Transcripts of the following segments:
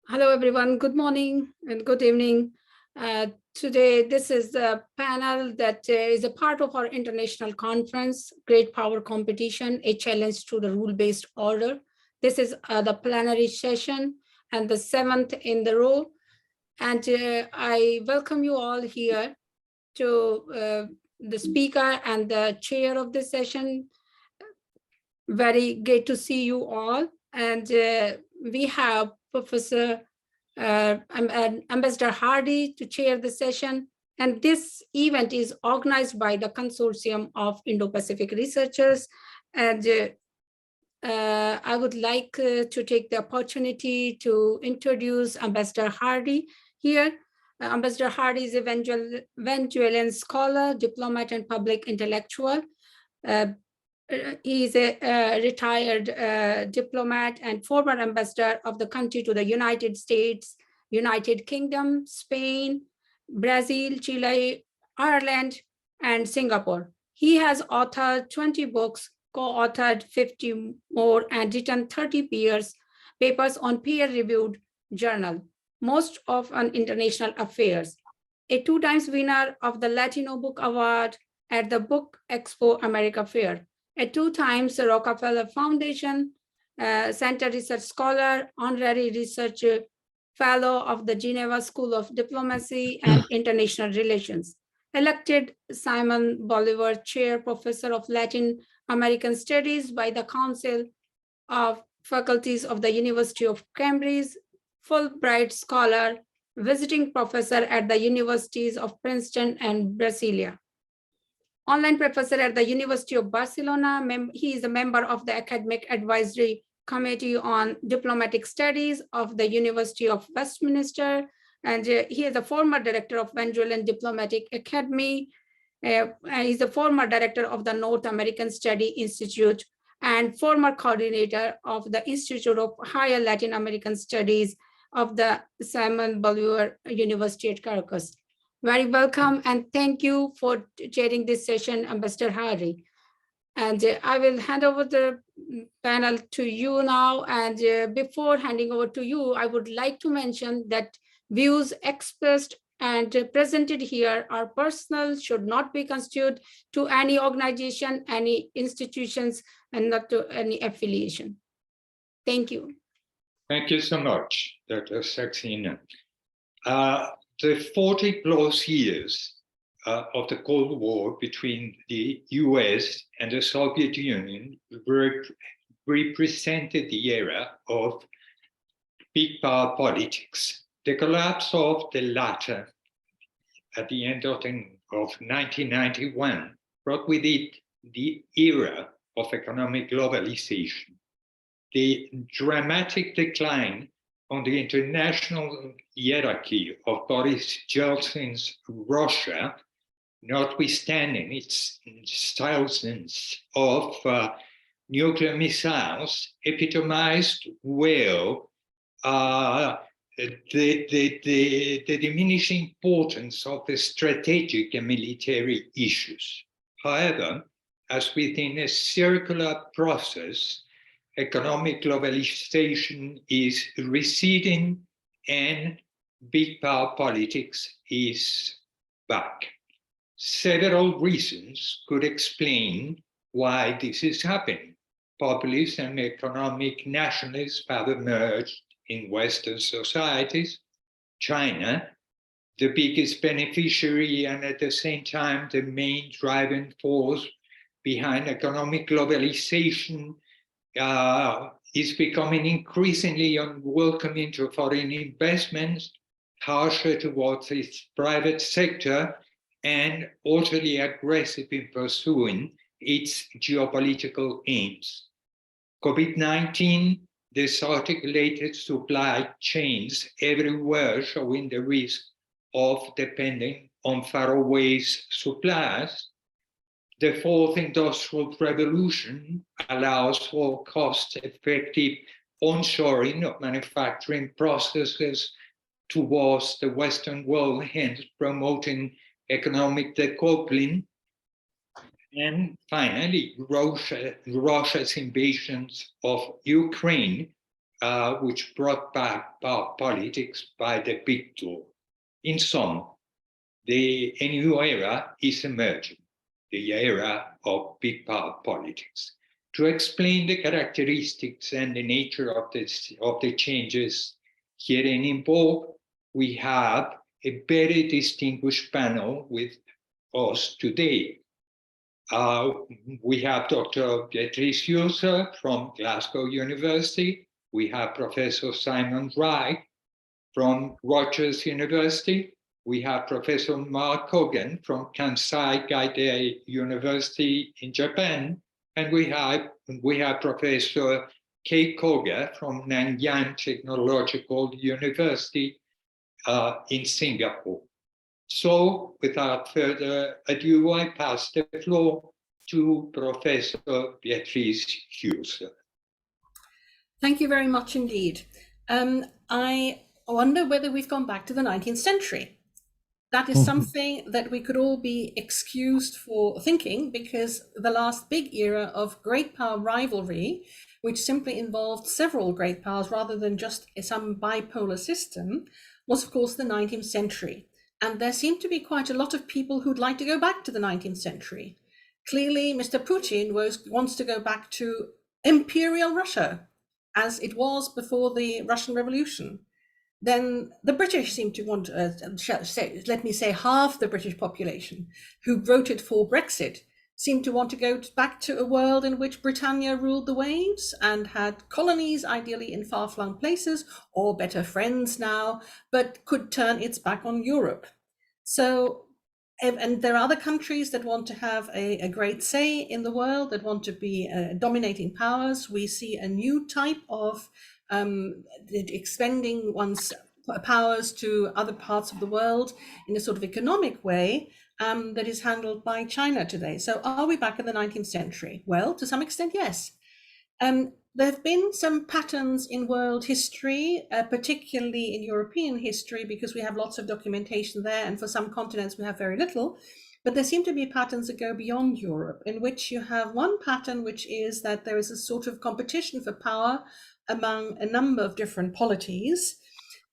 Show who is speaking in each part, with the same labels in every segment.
Speaker 1: Hello, everyone. Good morning and good evening. Today, this is the panel that is a part of our international conference, Great Power Competition, a challenge to the rule-based order. This is the plenary session and the 7th in the row. And I welcome you all here to the speaker and the chair of this session. Very great to see you all. And we have Professor Ambassador Hardy to chair the session. And this event is organized by the Consortium of Indo-Pacific Researchers. And I would like to take the opportunity to introduce Ambassador Hardy here. Ambassador Hardy is a Venezuelan scholar, diplomat, and public intellectual. He is a retired diplomat and former ambassador of the country to the United States, United Kingdom, Spain, Brazil, Chile, Ireland, and Singapore. He has authored 20 books, co-authored 50 more, and written 30 papers on peer-reviewed journal, most of on international affairs. A 2 times winner of the Latino Book Award at the Book Expo America Fair. A 2 times Rockefeller Foundation Center Research Scholar, Honorary Research Fellow of the Geneva School of Diplomacy and International Relations. Elected Simon Bolivar Chair Professor of Latin American Studies by the Council of Faculties of the University of Cambridge, Fulbright Scholar, Visiting Professor at the Universities of Princeton and Brasilia. Online professor at the University of Barcelona. He is a member of the Academic Advisory Committee on Diplomatic Studies of the University of Westminster. And he is a former director of Venezuelan Diplomatic Academy. He's a former director of the North American Study Institute and former coordinator of the Institute of Higher Latin American Studies of the Simon Bolivar University at Caracas. Very welcome and thank you for chairing this session, Ambassador Hardy. And I will hand over the panel to you now. And before handing over to you, I would like to mention that views expressed and presented here are personal, should not be construed to any organization, any institutions, and not to any affiliation. Thank you.
Speaker 2: Thank you so much, Dr. Saxena. The 40 plus years of the Cold War between the US and the Soviet Union represented the era of big power politics. The collapse of the latter at the end of 1991 brought with it the era of economic globalization. The dramatic decline on the international hierarchy of Boris Yeltsin's Russia, notwithstanding its thousands of nuclear missiles, epitomized well the diminishing importance of the strategic and military issues. However, as within a circular process, economic globalization is receding and big power politics is back. Several reasons could explain why this is happening. Populist and economic nationalism have emerged in Western societies. China, the biggest beneficiary and at the same time the main driving force behind economic globalization, is becoming increasingly unwelcoming to foreign investments, harsher towards its private sector, and utterly aggressive in pursuing its geopolitical aims. COVID-19 disarticulated supply chains everywhere, showing the risk of depending on faraway suppliers. The fourth industrial revolution allows for cost-effective onshoring of manufacturing processes towards the Western world, hence promoting economic decoupling. And finally, Russia's invasions of Ukraine which brought back power politics by the big door. In sum, a new era is emerging, the era of big power politics. To explain the characteristics and the nature of the changes herein involved, we have a very distinguished panel with us today. We have Dr. Beatrice Hülser from Glasgow University. We have Professor Simon Wright from Rutgers University. We have Professor Mark Hogan from Kansai Gaidai University in Japan. And we have Professor Kei Koga from Nanyang Technological University in Singapore. So without further ado, I pass the floor to Professor Beatrice Hülser.
Speaker 3: Thank you very much indeed. I wonder whether we've gone back to the 19th century. That is something that we could all be excused for thinking, because the last big era of great power rivalry, which simply involved several great powers rather than just some bipolar system, was of course the 19th century. And there seem to be quite a lot of people who'd like to go back to the 19th century. Clearly, Mr. Putin wants to go back to Imperial Russia, as it was before the Russian Revolution. Then the British seem to want, let me say half the British population who voted for Brexit seem to want to go back to a world in which Britannia ruled the waves and had colonies, ideally in far-flung places, or better friends now, but could turn its back on Europe. So, and there are other countries that want to have a great say in the world, that want to be dominating powers. We see a new type of expending one's powers to other parts of the world in a sort of economic way that is handled by China today. So are we back in the 19th century? Well, to some extent, yes. There have been some patterns in world history, particularly in European history, because we have lots of documentation there, and for some continents we have very little. But there seem to be patterns that go beyond Europe, in which you have one pattern, which is that there is a sort of competition for power among a number of different polities,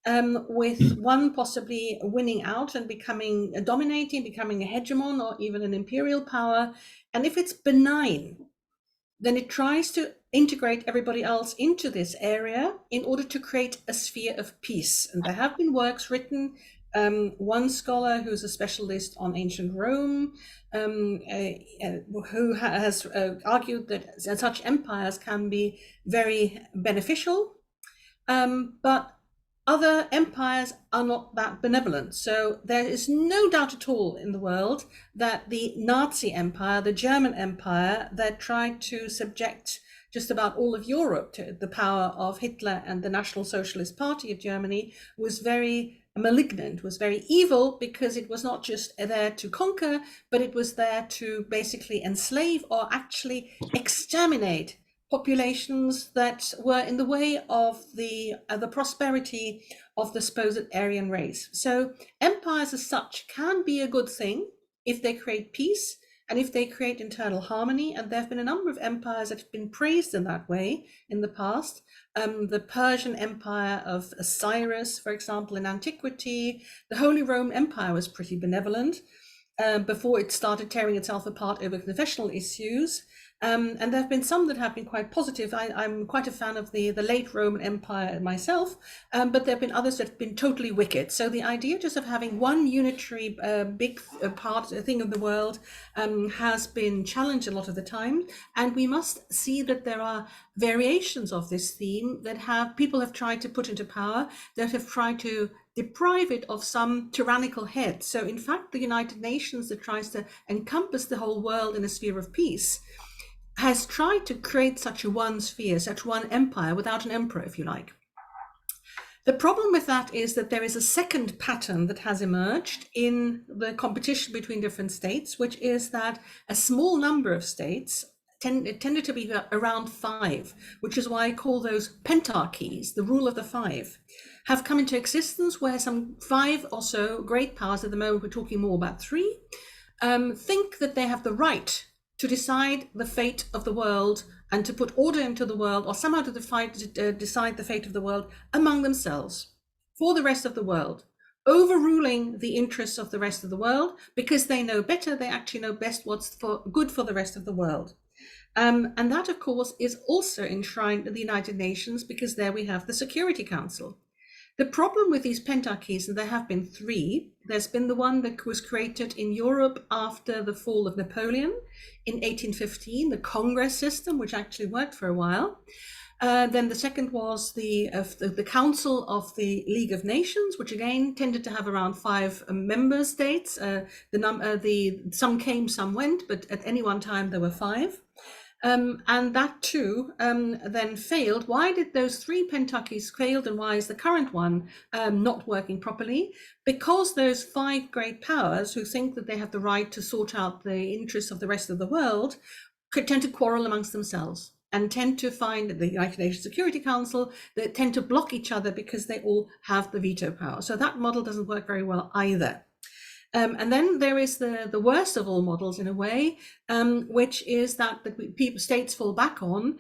Speaker 3: with one possibly winning out and becoming dominating, becoming a hegemon or even an imperial power. And if it's benign, then it tries to integrate everybody else into this area in order to create a sphere of peace. And there have been works written. One scholar who's a specialist on ancient Rome, who has argued that such empires can be very beneficial, but other empires are not that benevolent. So there is no doubt at all in the world that the Nazi empire, the German empire that tried to subject just about all of Europe to the power of Hitler and the National Socialist Party of Germany, was very malignant, was very evil, because it was not just there to conquer, but it was there to basically enslave or actually exterminate populations that were in the way of the prosperity of the supposed Aryan race. So empires as such can be a good thing if they create peace and if they create internal harmony. And there have been a number of empires that have been praised in that way in the past. The Persian Empire of Cyrus, for example, in antiquity. The Holy Roman Empire was pretty benevolent before it started tearing itself apart over confessional issues. And there have been some that have been quite positive. I'm quite a fan of the late Roman Empire myself, but there have been others that have been totally wicked. So the idea just of having one unitary big thing of the world has been challenged a lot of the time. And we must see that there are variations of this theme that people have tried to put into power, that have tried to deprive it of some tyrannical head. So in fact, the United Nations, that tries to encompass the whole world in a sphere of peace, has tried to create such a one sphere, such one empire without an emperor, if you like. The problem with that is that there is a second pattern that has emerged in the competition between different states, which is that a small number of states, tended to be around 5, which is why I call those pentarchies, the rule of the 5, have come into existence, where some 5 or so great powers, at the moment we're talking more about 3, think that they have the right to decide the fate of the world and to put order into the world, or somehow to decide the fate of the world among themselves for the rest of the world, overruling the interests of the rest of the world because they know better. They actually know best what's good for the rest of the world. And that, of course, is also enshrined in the United Nations, because there we have the Security Council. The problem with these pentarchies, and there have been three, there's been the one that was created in Europe after the fall of Napoleon in 1815, the Congress system, which actually worked for a while. Then the second was the Council of the League of Nations, which again tended to have around 5 member states. Some came, some went, but at any one time there were 5. And that too then failed. Why did those 3 pentarchies fail, and why is the current one not working properly? Because those 5 great powers who think that they have the right to sort out the interests of the rest of the world could tend to quarrel amongst themselves, and tend to find the United Nations Security Council, they tend to block each other because they all have the veto power. So that model doesn't work very well either. And then there is the worst of all models, in a way, which is that states fall back on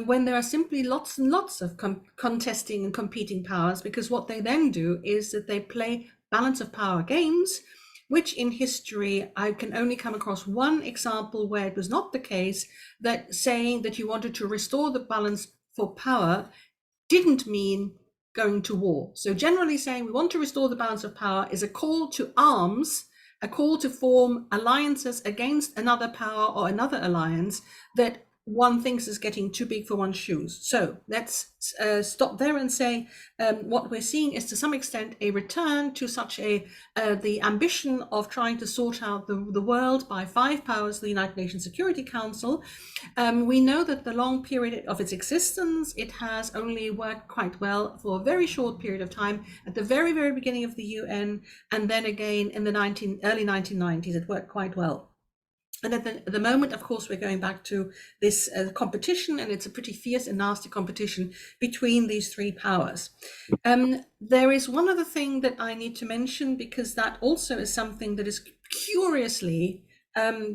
Speaker 3: when there are simply lots and lots of contesting and competing powers, because what they then do is that they play balance of power games, which in history, I can only come across one example where it was not the case, that saying that you wanted to restore the balance for power didn't mean going to war. So generally saying we want to restore the balance of power is a call to arms, a call to form alliances against another power or another alliance that one thinks is getting too big for one's shoes. So let's stop there and say what we're seeing is to some extent a return to such the ambition of trying to sort out the world by 5 powers, the United Nations Security Council. We know that the long period of its existence, it has only worked quite well for a very short period of time at the very, very beginning of the UN, and then again in the early 1990s, it worked quite well. And at the moment, of course, we're going back to this competition, and it's a pretty fierce and nasty competition between these 3 powers. There is one other thing that I need to mention, because that also is something that is curiously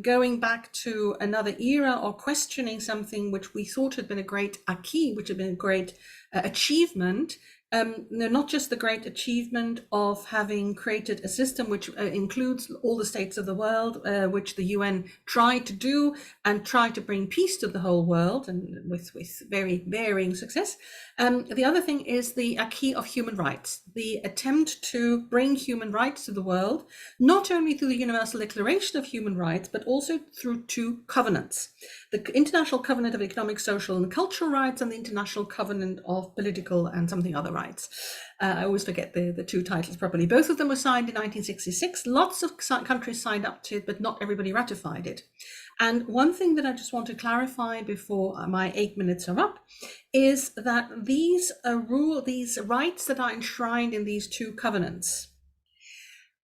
Speaker 3: going back to another era, or questioning something which we thought had been a great acquis, which had been a great achievement. Not just the great achievement of having created a system which includes all the states of the world, which the UN tried to do and tried to bring peace to the whole world, and with very varying success. The other thing is the acquis of human rights, the attempt to bring human rights to the world, not only through the Universal Declaration of Human Rights, but also through 2 covenants. The International Covenant of Economic, Social and Cultural Rights, and the International Covenant of Political and something other rights. I always forget the 2 titles properly. Both of them were signed in 1966. Lots of countries signed up to it, but not everybody ratified it. And one thing that I just want to clarify before my 8 minutes are up is that these rights that are enshrined in these 2 covenants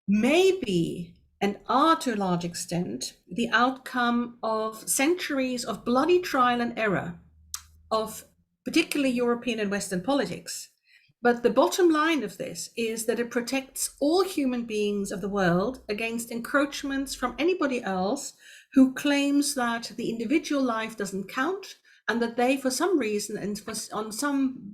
Speaker 3: may be, and are to a large extent, the outcome of centuries of bloody trial and error of particularly European and Western politics. But the bottom line of this is that it protects all human beings of the world against encroachments from anybody else who claims that the individual life doesn't count, and that they, for some reason, and on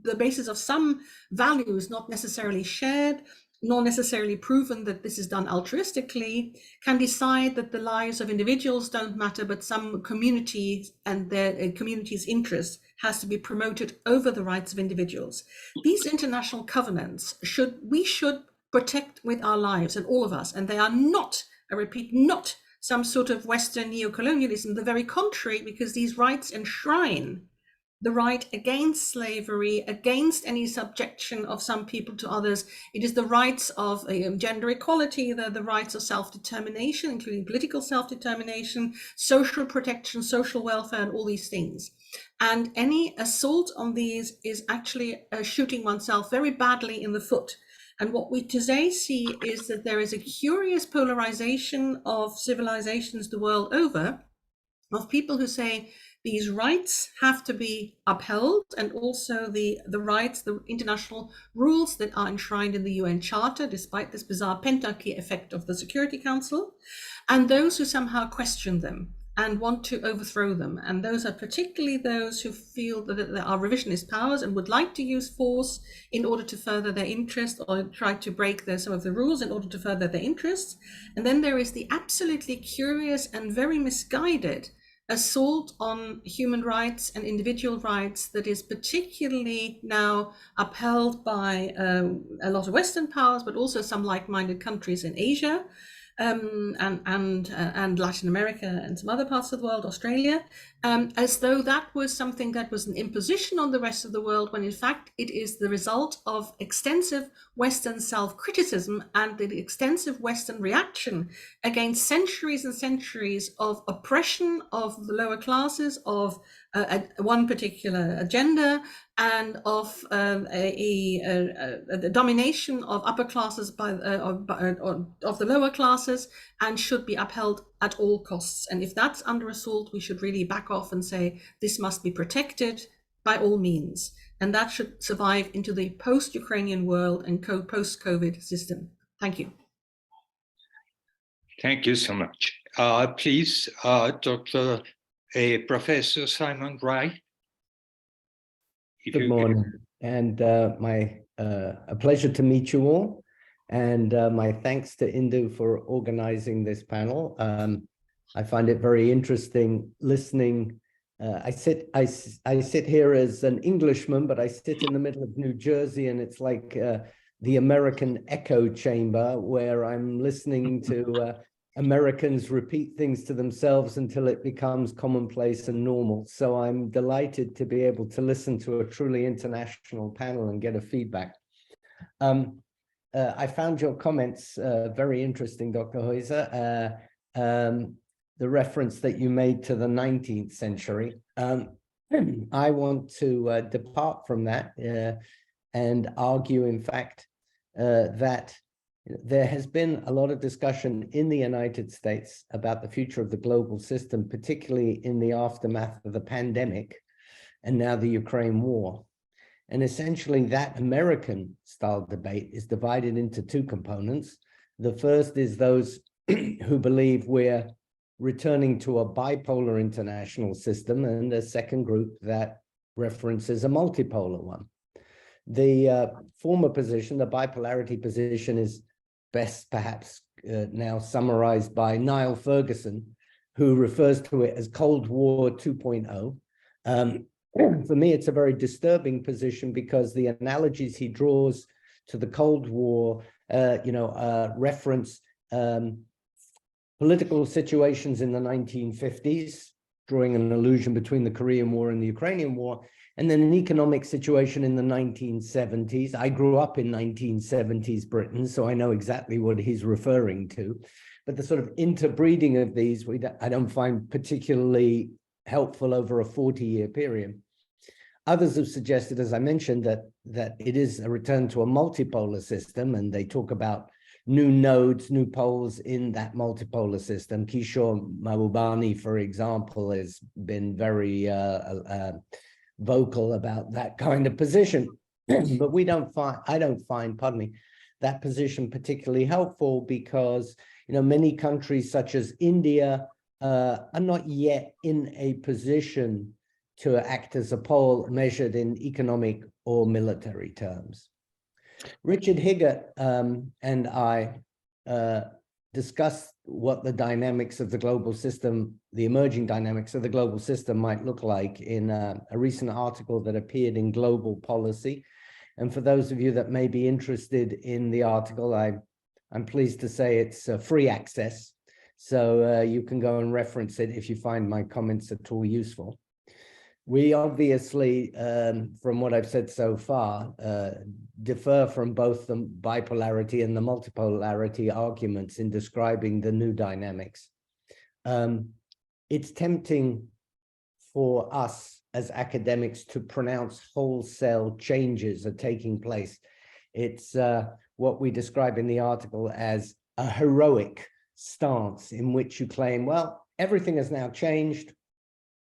Speaker 3: the basis of some values not necessarily shared, nor necessarily proven that this is done altruistically, can decide that the lives of individuals don't matter, but some community and their community's interest has to be promoted over the rights of individuals. These international covenants we should protect with our lives, and all of us, and they are not, I repeat, not some sort of Western neo-colonialism, the very contrary, because these rights enshrine the right against slavery, against any subjection of some people to others. It is the rights of gender equality, the rights of self-determination, including political self-determination, social protection, social welfare, and all these things. And any assault on these is actually shooting oneself very badly in the foot. And what we today see is that there is a curious polarization of civilizations the world over, of people who say these rights have to be upheld, and also the rights, the international rules that are enshrined in the UN Charter, despite this bizarre pentarchy effect of the Security Council, and those who somehow question them. and want to overthrow them. And those are particularly those who feel that there are revisionist powers and would like to use force in order to further their interest, or try to break some of the rules in order to further their interests. And then there is the absolutely curious and very misguided assault on human rights and individual rights that is particularly now upheld by a lot of Western powers, but also some like-minded countries in Asia, and Latin America and some other parts of the world, Australia, as though that was something that was an imposition on the rest of the world, when in fact it is the result of extensive Western self-criticism and the extensive Western reaction against centuries and centuries of oppression of the lower classes, of one particular agenda, and of the domination of upper classes of the lower classes, and should be upheld at all costs. And if that's under assault, we should really back off and say this must be protected by all means. And that should survive into the post-Ukrainian world and post-COVID system. Thank you.
Speaker 2: Thank you so much. Please, Dr. Professor Simon Wright.
Speaker 4: Good morning, and a pleasure to meet you all, and my thanks to Indo for organizing this panel. I find it very interesting listening. I sit here as an Englishman, but I sit in the middle of New Jersey, and it's like the American echo chamber, where I'm listening to Americans repeat things to themselves until it becomes commonplace and normal. So I'm delighted to be able to listen to a truly international panel and get a feedback. I found your comments very interesting, Dr. Heuser. The reference that you made to the 19th century. I want to depart from that and argue, in fact, that there has been a lot of discussion in the United States about the future of the global system, particularly in the aftermath of the pandemic and now the Ukraine war. And essentially that American style debate is divided into two components. The first is those who believe we're returning to a bipolar international system, and a second group that references a multipolar one. The former position, the bipolarity position, is best perhaps now summarized by Niall Ferguson, who refers to it as Cold War 2.0. For me, it's a very disturbing position because the analogies he draws to the Cold War, reference political situations in the 1950s, drawing an allusion between the Korean War and the Ukrainian War, and then an economic situation in the 1970s. I grew up in 1970s Britain, so I know exactly what he's referring to. But the sort of interbreeding of these, I don't find particularly helpful over a 40-year period. Others have suggested, as I mentioned, that it is a return to a multipolar system, and they talk about new nodes, new poles in that multipolar system. Kishore Mahbubani, for example, has been very vocal about that kind of position. But I don't find, pardon me, that position particularly helpful because, many countries such as India are not yet in a position to act as a pole measured in economic or military terms. Richard Higgett and I discussed what the dynamics of the global system, the emerging dynamics of the global system might look like in a recent article that appeared in Global Policy. And for those of you that may be interested in the article, I'm pleased to say it's free access. So you can go and reference it if you find my comments at all useful. We obviously, from what I've said so far, differ from both the bipolarity and the multipolarity arguments in describing the new dynamics. It's tempting for us as academics to pronounce wholesale changes are taking place. It's what we describe in the article as a heroic stance in which you claim, well, everything has now changed.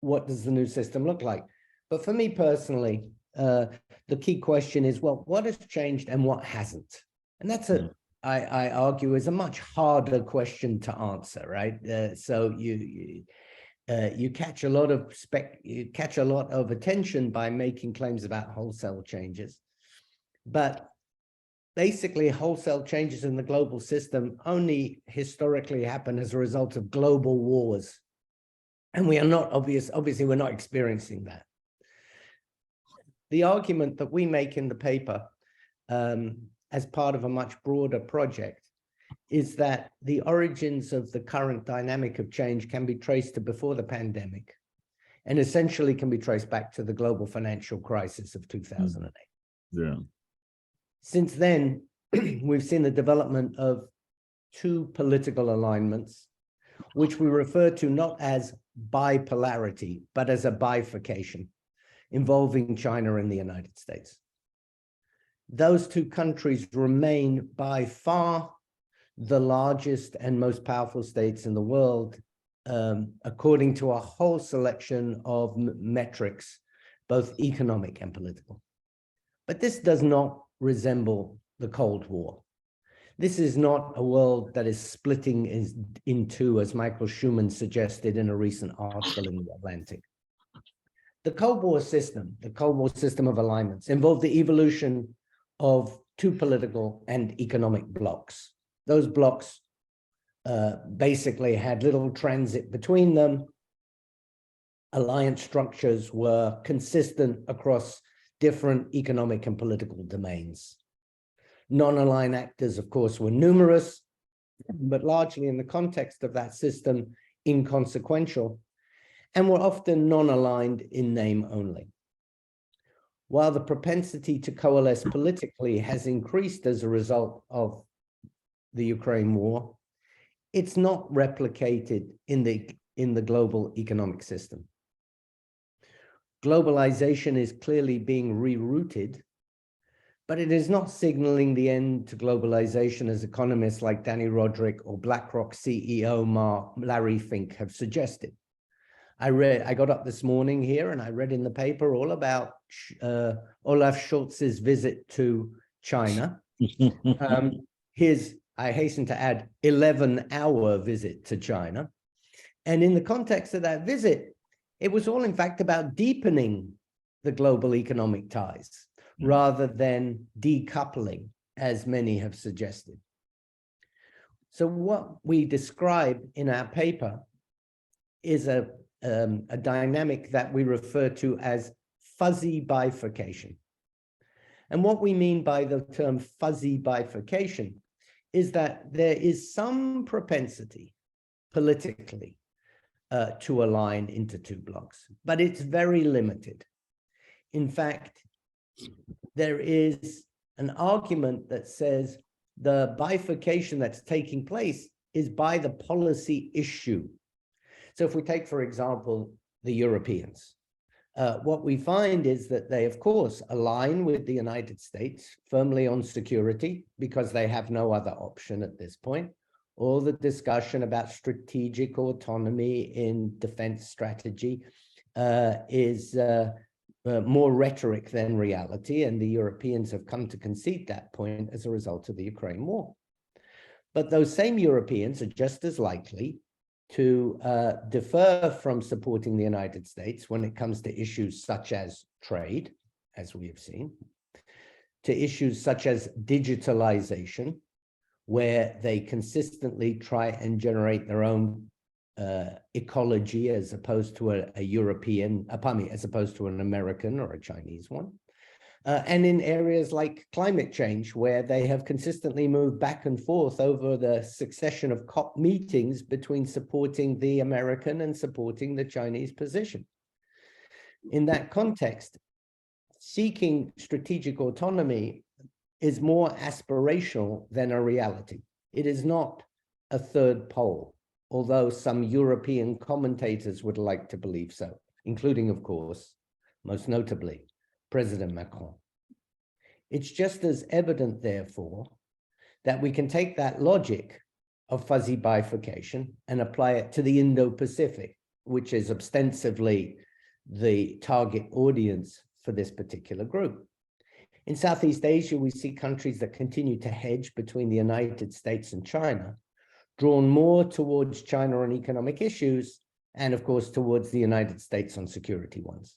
Speaker 4: What does the new system look like? But for me personally, the key question is, well, what has changed and what hasn't? And that's I argue, is a much harder question to answer, right? So you catch a lot of attention by making claims about wholesale changes. But basically, wholesale changes in the global system only historically happen as a result of global wars. And we are not obviously, we're not experiencing that. The argument that we make in the paper as part of a much broader project is that the origins of the current dynamic of change can be traced to before the pandemic and essentially can be traced back to the global financial crisis of 2008.
Speaker 5: Yeah.
Speaker 4: Since then, we've seen the development of two political alignments, which we refer to not as bipolarity, but as a bifurcation involving China and the United States. Those two countries remain by far the largest and most powerful states in the world, according to a whole selection of metrics, both economic and political. But this does not resemble the Cold War. This is not a world that is splitting in two, as Michael Schuman suggested in a recent article in The Atlantic. The Cold War system of alignments, involved the evolution of two political and economic blocs. Those blocs basically had little transit between them. Alliance structures were consistent across different economic and political domains. Non-aligned actors, of course, were numerous, but largely in the context of that system, inconsequential, and were often non-aligned in name only. While the propensity to coalesce politically has increased as a result of the Ukraine war, it's not replicated in the global economic system. Globalization is clearly being rerouted, but it is not signaling the end to globalization as economists like Danny Roderick or BlackRock CEO Larry Fink have suggested. I got up this morning here and I read in the paper all about Olaf Scholz's visit to China. I hasten to add, 11-hour visit to China. And in the context of that visit, it was all in fact about deepening the global economic ties rather than decoupling, as many have suggested. So what we describe in our paper is a dynamic that we refer to as fuzzy bifurcation. And what we mean by the term fuzzy bifurcation is that there is some propensity politically to align into two blocks, but it's very limited. In fact, there is an argument that says the bifurcation that's taking place is by the policy issue. So if we take, for example, the Europeans, what we find is that they, of course, align with the United States firmly on security because they have no other option at this point. All the discussion about strategic autonomy in defense strategy is more rhetoric than reality, and the Europeans have come to concede that point as a result of the Ukraine war. But those same Europeans are just as likely to defer from supporting the United States when it comes to issues such as trade, as we have seen, to issues such as digitalization, where they consistently try and generate their own ecology as opposed to as opposed to an American or a Chinese one. And in areas like climate change, where they have consistently moved back and forth over the succession of COP meetings between supporting the American and supporting the Chinese position. In that context, seeking strategic autonomy is more aspirational than a reality. It is not a third pole, although some European commentators would like to believe so, including, of course, most notably, President Macron. It's just as evident, therefore, that we can take that logic of fuzzy bifurcation and apply it to the Indo-Pacific, which is ostensibly the target audience for this particular group. In Southeast Asia, we see countries that continue to hedge between the United States and China, drawn more towards China on economic issues and of course towards the United States on security ones.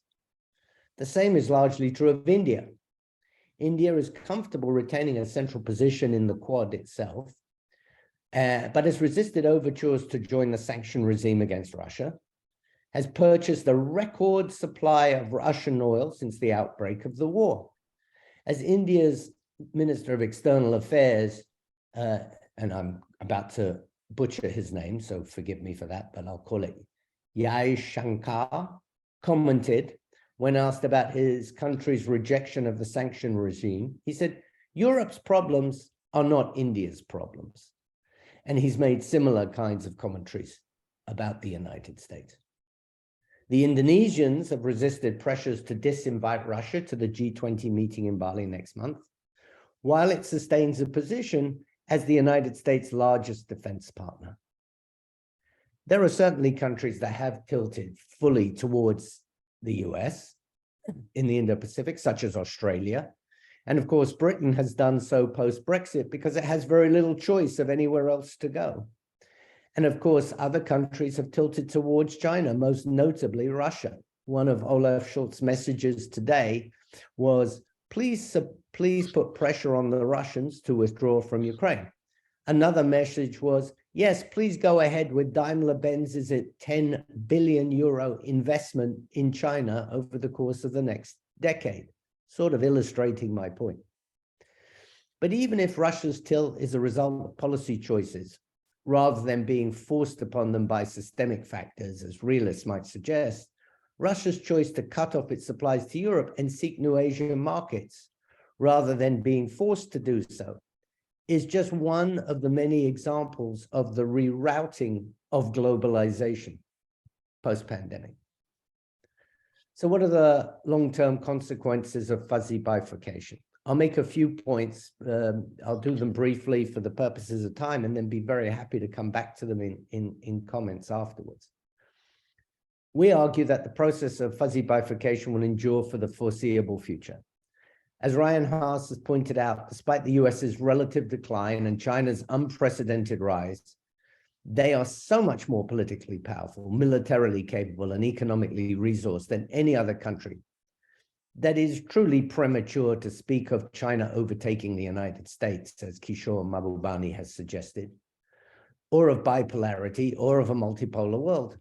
Speaker 4: The same is largely true of India. India is comfortable retaining a central position in the Quad itself, but has resisted overtures to join the sanction regime against Russia, has purchased a record supply of Russian oil since the outbreak of the war. As India's Minister of External Affairs, and I'm about to butcher his name, so forgive me for that, but I'll call it Yash Shankar, commented when asked about his country's rejection of the sanction regime, he said, Europe's problems are not India's problems. And he's made similar kinds of commentaries about the United States. The Indonesians have resisted pressures to disinvite Russia to the G20 meeting in Bali next month, while it sustains a position as the United States' largest defense partner. There are certainly countries that have tilted fully towards the US in the Indo-Pacific, such as Australia. And of course, Britain has done so post-Brexit because it has very little choice of anywhere else to go. And of course, other countries have tilted towards China, most notably Russia. One of Olaf Scholz's messages today was, please put pressure on the Russians to withdraw from Ukraine. Another message was, yes, please go ahead with Daimler-Benz's 10 billion euro investment in China over the course of the next decade, sort of illustrating my point. But even if Russia's tilt is a result of policy choices, rather than being forced upon them by systemic factors, as realists might suggest, Russia's choice to cut off its supplies to Europe and seek new Asian markets, rather than being forced to do so, is just one of the many examples of the rerouting of globalization post-pandemic. So what are the long-term consequences of fuzzy bifurcation? I'll make a few points. I'll do them briefly for the purposes of time and then be very happy to come back to them in comments afterwards. We argue that the process of fuzzy bifurcation will endure for the foreseeable future. As Ryan Haas has pointed out, despite the US's relative decline and China's unprecedented rise, they are so much more politically powerful, militarily capable, and economically resourced than any other country that is truly premature to speak of China overtaking the United States, as Kishore Mahbubani has suggested, or of bipolarity, or of a multipolar world.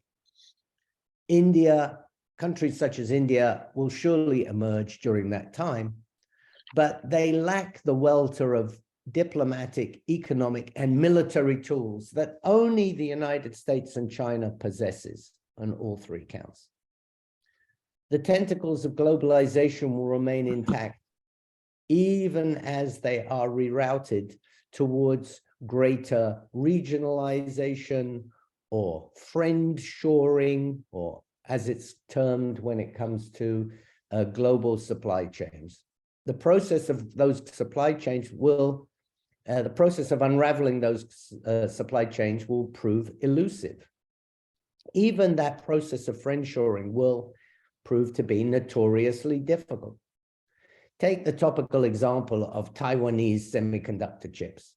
Speaker 4: Countries such as India will surely emerge during that time, but they lack the welter of diplomatic, economic, and military tools that only the United States and China possesses on all three counts. The tentacles of globalization will remain intact, even as they are rerouted towards greater regionalization or friend-shoring, or as it's termed when it comes to global supply chains. The process of those supply chains will, the process of unraveling those supply chains will prove elusive. Even that process of friend-shoring will prove to be notoriously difficult. Take the topical example of Taiwanese semiconductor chips.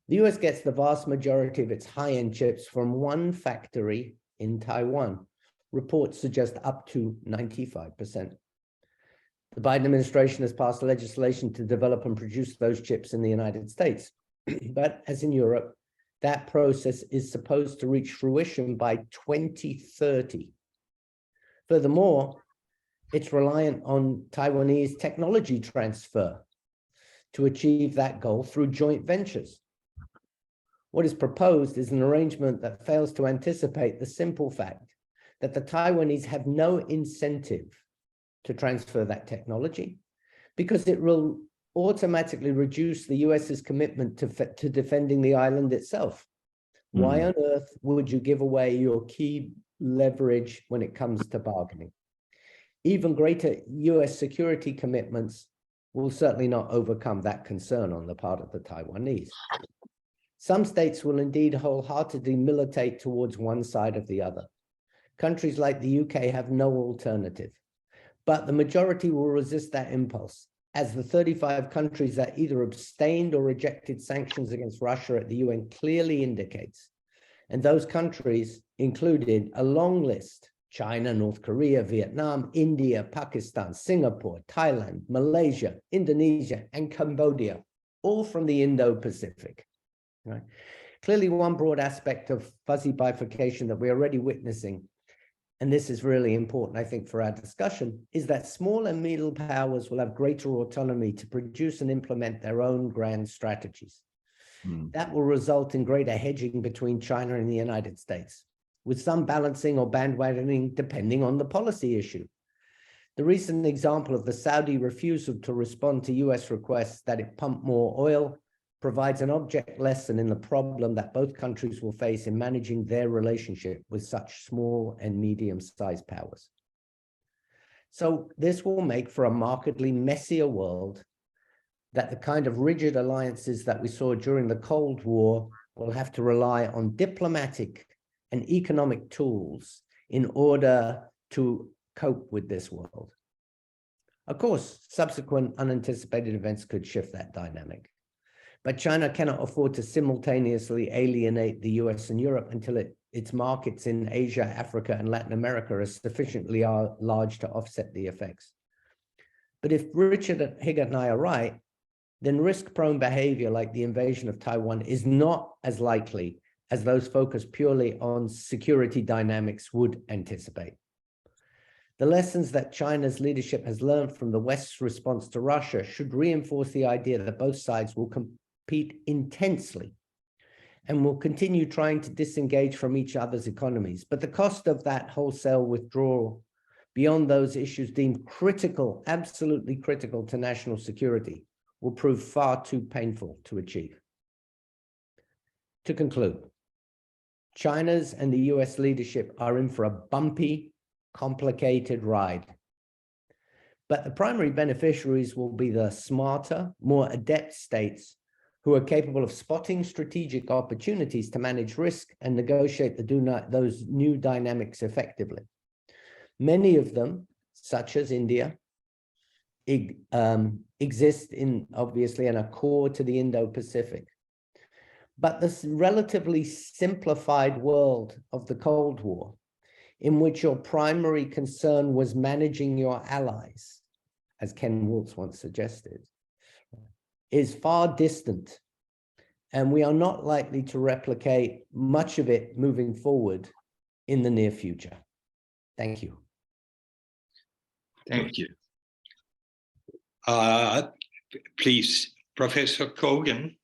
Speaker 4: The US gets the vast majority of its high-end chips from one factory in Taiwan. Reports suggest up to 95%. The Biden administration has passed legislation to develop and produce those chips in the United States. But as in Europe, that process is supposed to reach fruition by 2030. Furthermore, it's reliant on Taiwanese technology transfer to achieve that goal through joint ventures. What is proposed is an arrangement that fails to anticipate the simple fact that the Taiwanese have no incentive to transfer that technology because it will automatically reduce the US's commitment to defending the island itself. Why on earth would you give away your key leverage when it comes to bargaining? Even greater US security commitments will certainly not overcome that concern on the part of the Taiwanese. Some states will indeed wholeheartedly militate towards one side or the other. Countries like the UK have no alternative, but the majority will resist that impulse, as the 35 countries that either abstained or rejected sanctions against Russia at the UN clearly indicates. And those countries included a long list: China, North Korea, Vietnam, India, Pakistan, Singapore, Thailand, Malaysia, Indonesia, and Cambodia, all from the Indo-Pacific. Right? Clearly, one broad aspect of fuzzy bifurcation that we're already witnessing, and this is really important, I think, for our discussion, is that small and middle powers will have greater autonomy to produce and implement their own grand strategies. That will result in greater hedging between China and the United States, with some balancing or bandwagoning depending on the policy issue. The recent example of the Saudi refusal to respond to US requests that it pump more oil provides an object lesson in the problem that both countries will face in managing their relationship with such small and medium-sized powers. So this will make for a markedly messier world, that the kind of rigid alliances that we saw during the Cold War will have to rely on diplomatic and economic tools in order to cope with this world. Of course, subsequent unanticipated events could shift that dynamic. But China cannot afford to simultaneously alienate the US and Europe until its markets in Asia, Africa, and Latin America are sufficiently large to offset the effects. But if Richard Higgett and I are right, then risk-prone behavior like the invasion of Taiwan is not as likely as those focused purely on security dynamics would anticipate. The lessons that China's leadership has learned from the West's response to Russia should reinforce the idea that both sides will compete intensely and will continue trying to disengage from each other's economies. But the cost of that wholesale withdrawal beyond those issues deemed critical, absolutely critical to national security, will prove far too painful to achieve. To conclude, China's and the US leadership are in for a bumpy, complicated ride. But the primary beneficiaries will be the smarter, more adept states who are capable of spotting strategic opportunities to manage risk and negotiate those new dynamics effectively. Many of them, such as India, exist obviously in a core to the Indo-Pacific. But this relatively simplified world of the Cold War, in which your primary concern was managing your allies, as Ken Waltz once suggested, is far distant. And we are not likely to replicate much of it moving forward in the near future. Thank you.
Speaker 2: Thank you. Please, Professor Kogan.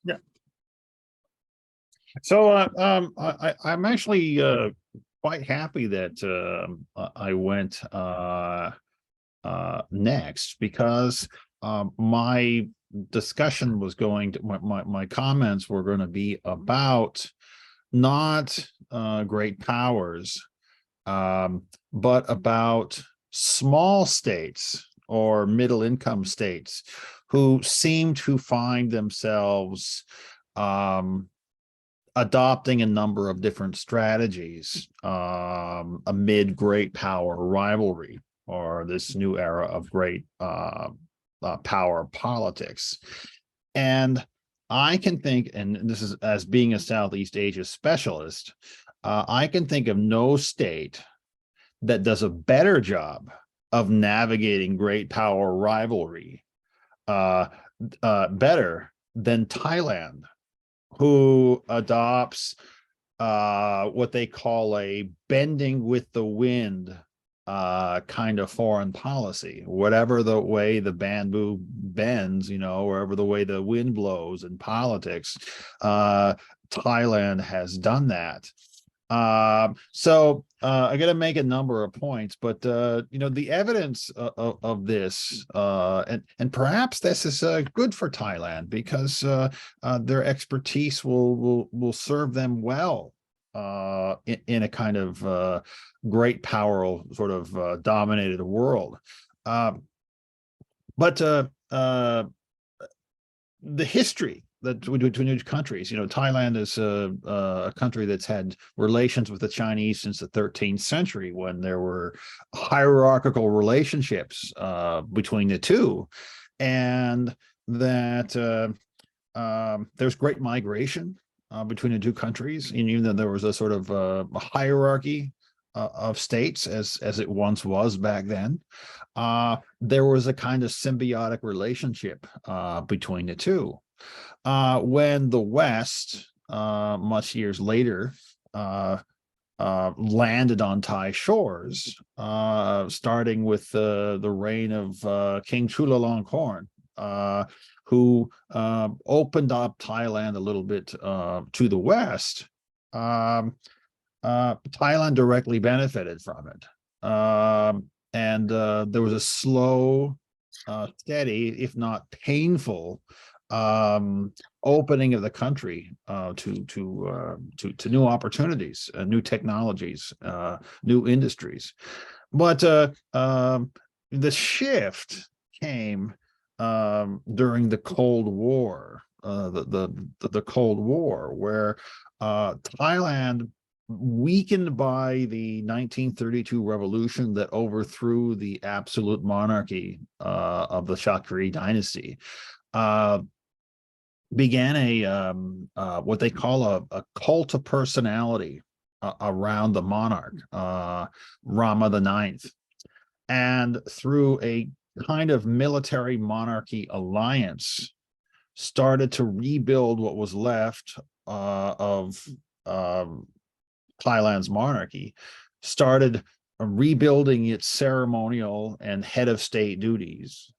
Speaker 5: Yeah. So I'm actually quite happy that I went next, because my discussion was going to, my comments were going to be about not great powers, but about small states or middle income states who seem to find themselves adopting a number of different strategies amid great power rivalry, or this new era of great power politics. And I can think, and this is as being a Southeast Asia specialist, I can think of no state that does a better job of navigating great power rivalry better than Thailand, who adopts what they call a bending with the wind kind of foreign policy. Whatever the way the bamboo bends, wherever the way the wind blows in politics, Thailand has done that. So I got to make a number of points, but the evidence of this, and perhaps this is good for Thailand, because their expertise will serve them well in a kind of great power sort of dominated world. But the history that between each countries, Thailand is a country that's had relations with the Chinese since the 13th century, when there were hierarchical relationships between the two, and that there's great migration between the two countries, and even though there was a sort of a hierarchy of states as it once was back then, there was a kind of symbiotic relationship between the two. When the West, much years later, landed on Thai shores, starting with the reign of King Chulalongkorn, who opened up Thailand a little bit to the West. Thailand directly benefited from it. And there was a slow, steady, if not painful, opening of the country to new opportunities, new technologies, new industries. But the shift came during the Cold War, the Cold War, where Thailand, weakened by the 1932 revolution that overthrew the absolute monarchy of the Chakriri dynasty, began a what they call a cult of personality around the monarch, Rama IX, and through a kind of military monarchy alliance, started to rebuild what was left of Thailand's monarchy, started rebuilding its ceremonial and head of state duties.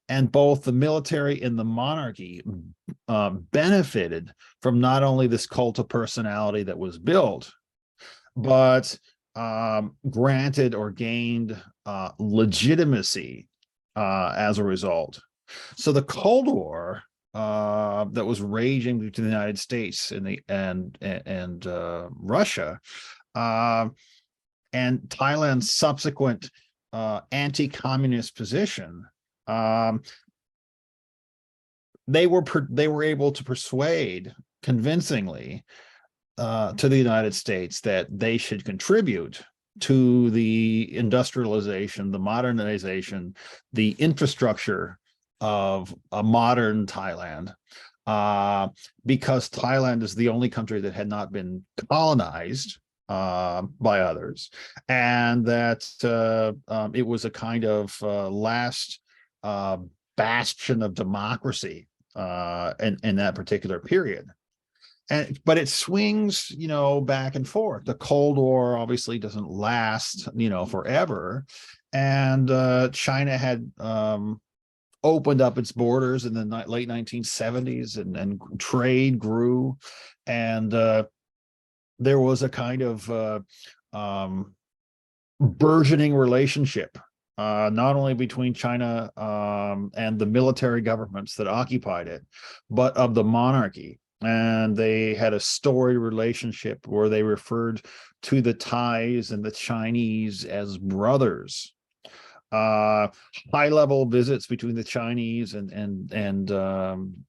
Speaker 5: And both the military and the monarchy benefited from not only this cult of personality that was built, but granted or gained legitimacy as a result. So the Cold War that was raging between the United States and Russia, and Thailand's subsequent anti-communist position, they were able to persuade convincingly to the United States that they should contribute to the industrialization, the modernization, the infrastructure of a modern Thailand, because Thailand is the only country that had not been colonized by others, and that it was a kind of last bastion of democracy in that particular period. But it swings, back and forth. The Cold War obviously doesn't last, forever, and China had opened up its borders in the late 1970s, and trade grew, and there was a kind of burgeoning relationship, not only between China and the military governments that occupied it, but of the monarchy. And they had a storied relationship where they referred to the Thais and the Chinese as brothers. High-level visits between the Chinese and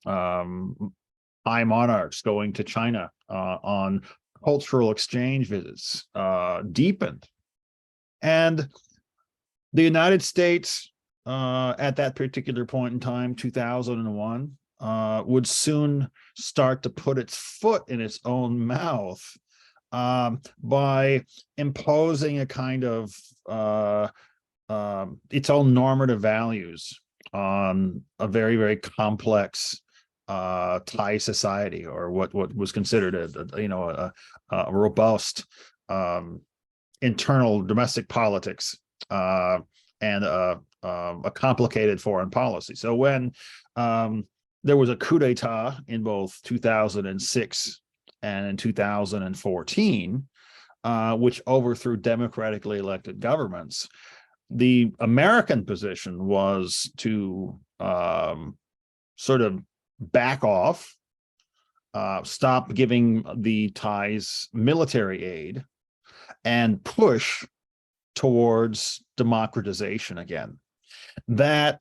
Speaker 5: high monarchs going to China on cultural exchange visits deepened. And the United States, at that particular point in time, 2001, would soon start to put its foot in its own mouth by imposing a kind of its own normative values on a very, very complex Thai society, or what was considered a robust internal domestic politics and a complicated foreign policy. So when there was a coup d'etat in both 2006 and in 2014, which overthrew democratically elected governments, the American position was to sort of back off, stop giving the Thais military aid, and push towards democratization again. That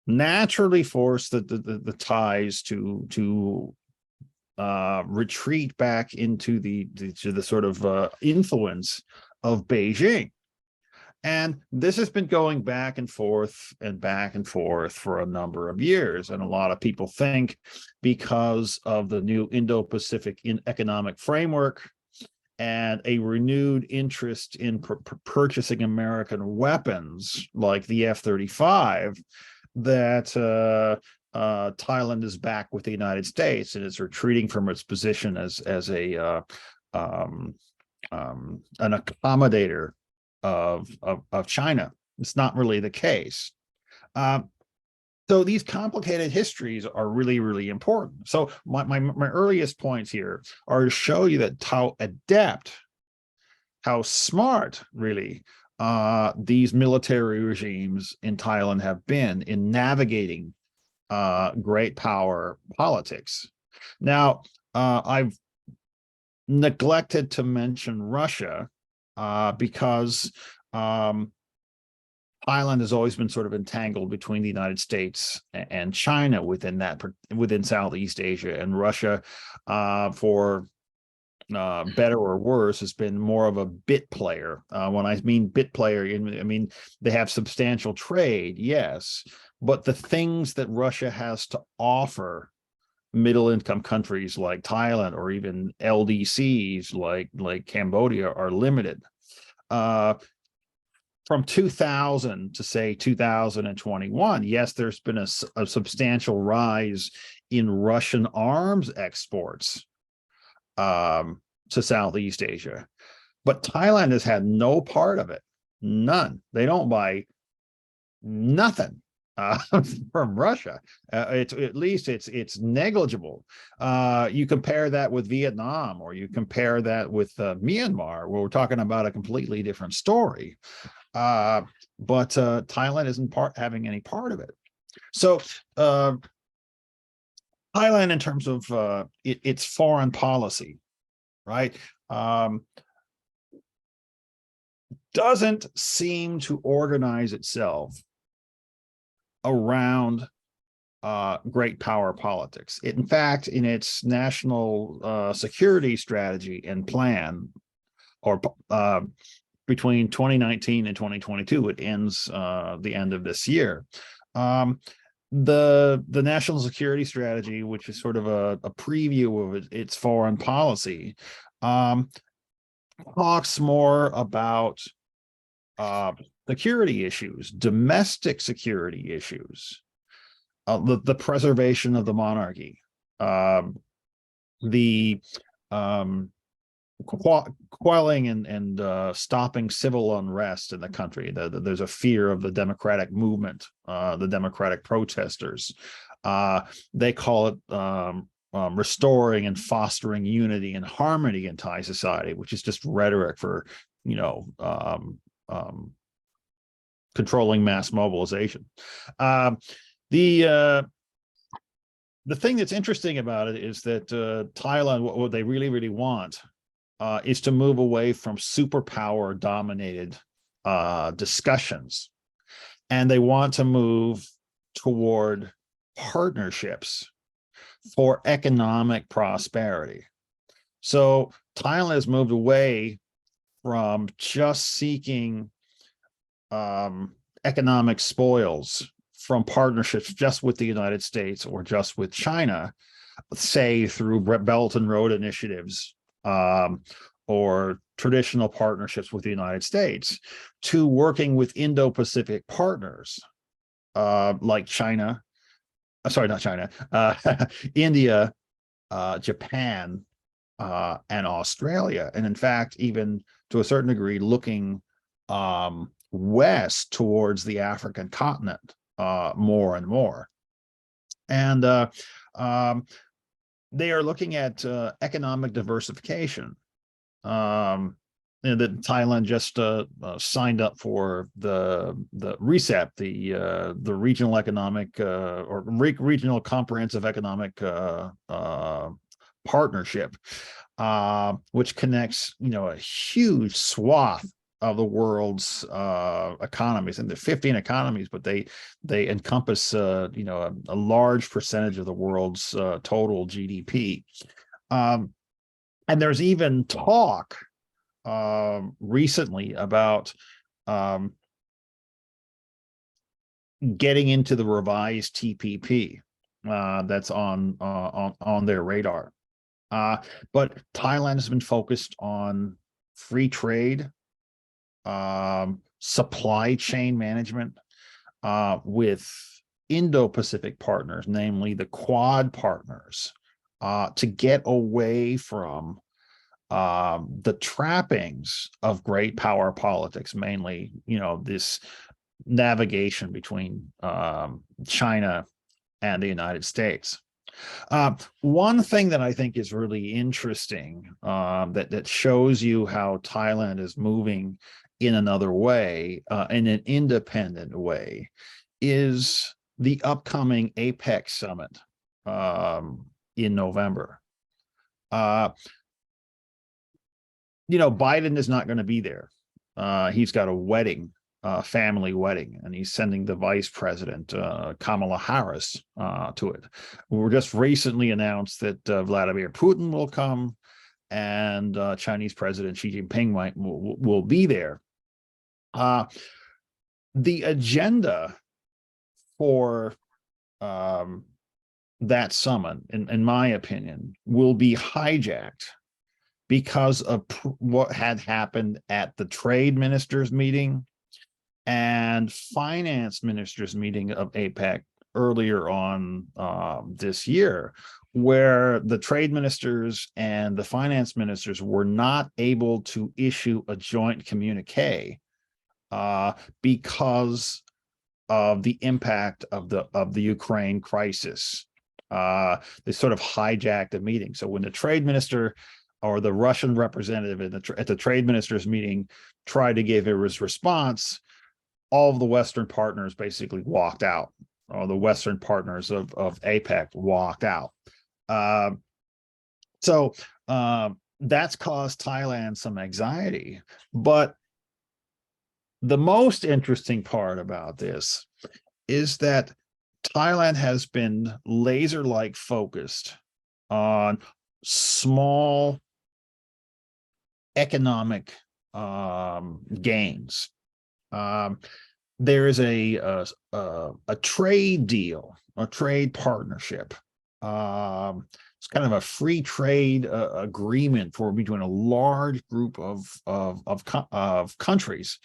Speaker 5: naturally forced the Thais to retreat back into the sort of influence of Beijing. And this has been going back and forth for a number of years. And a lot of people think because of the new Indo-Pacific economic framework and a renewed interest in purchasing American weapons like the F-35, that Thailand is back with the United States and is retreating from its position as an accommodator of China. It's not really the case. So these complicated histories are really, really important. So my earliest points here are to show you that how adept, how smart, really, these military regimes in Thailand have been in navigating great power politics. Now, I've neglected to mention Russia because Thailand has always been sort of entangled between the United States and China within Southeast Asia, and Russia, for better or worse, has been more of a bit player. When I mean bit player, I mean they have substantial trade, yes, but the things that Russia has to offer middle-income countries like Thailand or even LDCs like Cambodia are limited. From 2000 to say 2021, yes, there's been a substantial rise in Russian arms exports to Southeast Asia, but Thailand has had no part of it, none. They don't buy nothing from Russia. At least it's negligible. You compare that with Vietnam, or you compare that with Myanmar, where we're talking about a completely different story. But Thailand isn't having any part of it. So Thailand, in terms of its foreign policy, right, doesn't seem to organize itself around great power politics. In fact, in its national security strategy and plan, or between 2019 and 2022, it ends the end of this year. The national security strategy, which is sort of a preview of its foreign policy, talks more about security issues, domestic security issues, the preservation of the monarchy, the quelling and stopping civil unrest in the country. There's a fear of the democratic movement, the democratic protesters. They call it restoring and fostering unity and harmony in Thai society, which is just rhetoric for, controlling mass mobilization. The thing that's interesting about it is that Thailand, what they really, really want is to move away from superpower dominated discussions. And they want to move toward partnerships for economic prosperity. So Thailand has moved away from just seeking economic spoils from partnerships just with the United States or just with China, say through Belt and Road initiatives, or traditional partnerships with the United States, to working with Indo-Pacific partners like China, not China, India, Japan, and Australia. And in fact, even to a certain degree, looking west towards the African continent more and more. And they are looking at economic diversification. And that Thailand just signed up for the RCEP, the regional economic or regional comprehensive economic partnership, which connects a huge swath of the world's economies. And there are 15 economies, but they encompass a large percentage of the world's total GDP. And there's even talk recently about getting into the revised TPP that's on their radar. But Thailand has been focused on free trade, supply chain management with Indo-Pacific partners, namely the Quad partners, to get away from the trappings of great power politics, mainly, this navigation between China and the United States. One thing that I think is really interesting that shows you how Thailand is moving in another way, in an independent way, is the upcoming APEC summit in November. Biden is not going to be there. He's got a wedding, family wedding, and he's sending the vice president, Kamala Harris, to it. We were just recently announced that Vladimir Putin will come, and Chinese President Xi Jinping will be there. The agenda for that summit, in my opinion, will be hijacked because of what had happened at the trade ministers meeting and finance ministers meeting of APEC earlier on this year, where the trade ministers and the finance ministers were not able to issue a joint communique because of the impact of the Ukraine crisis. They sort of hijacked the meeting. So when the trade minister or the Russian representative at the trade ministers meeting tried to give his response, all of the Western partners basically walked out, or the Western partners of APEC walked out. So that's caused Thailand some anxiety. But the most interesting part about this is that Thailand has been laser-like focused on small economic gains. There is a trade deal, a trade partnership. It's kind of a free trade agreement between a large group of countries.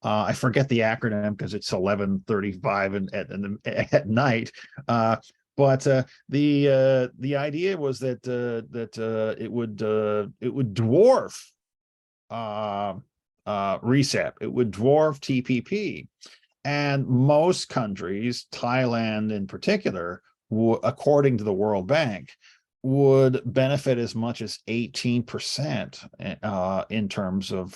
Speaker 5: I forget the acronym because it's 11:35 at night. But the idea was that it would dwarf RCEP. It would dwarf TPP, and most countries, Thailand in particular, according to the World Bank, would benefit as much as 18% in terms of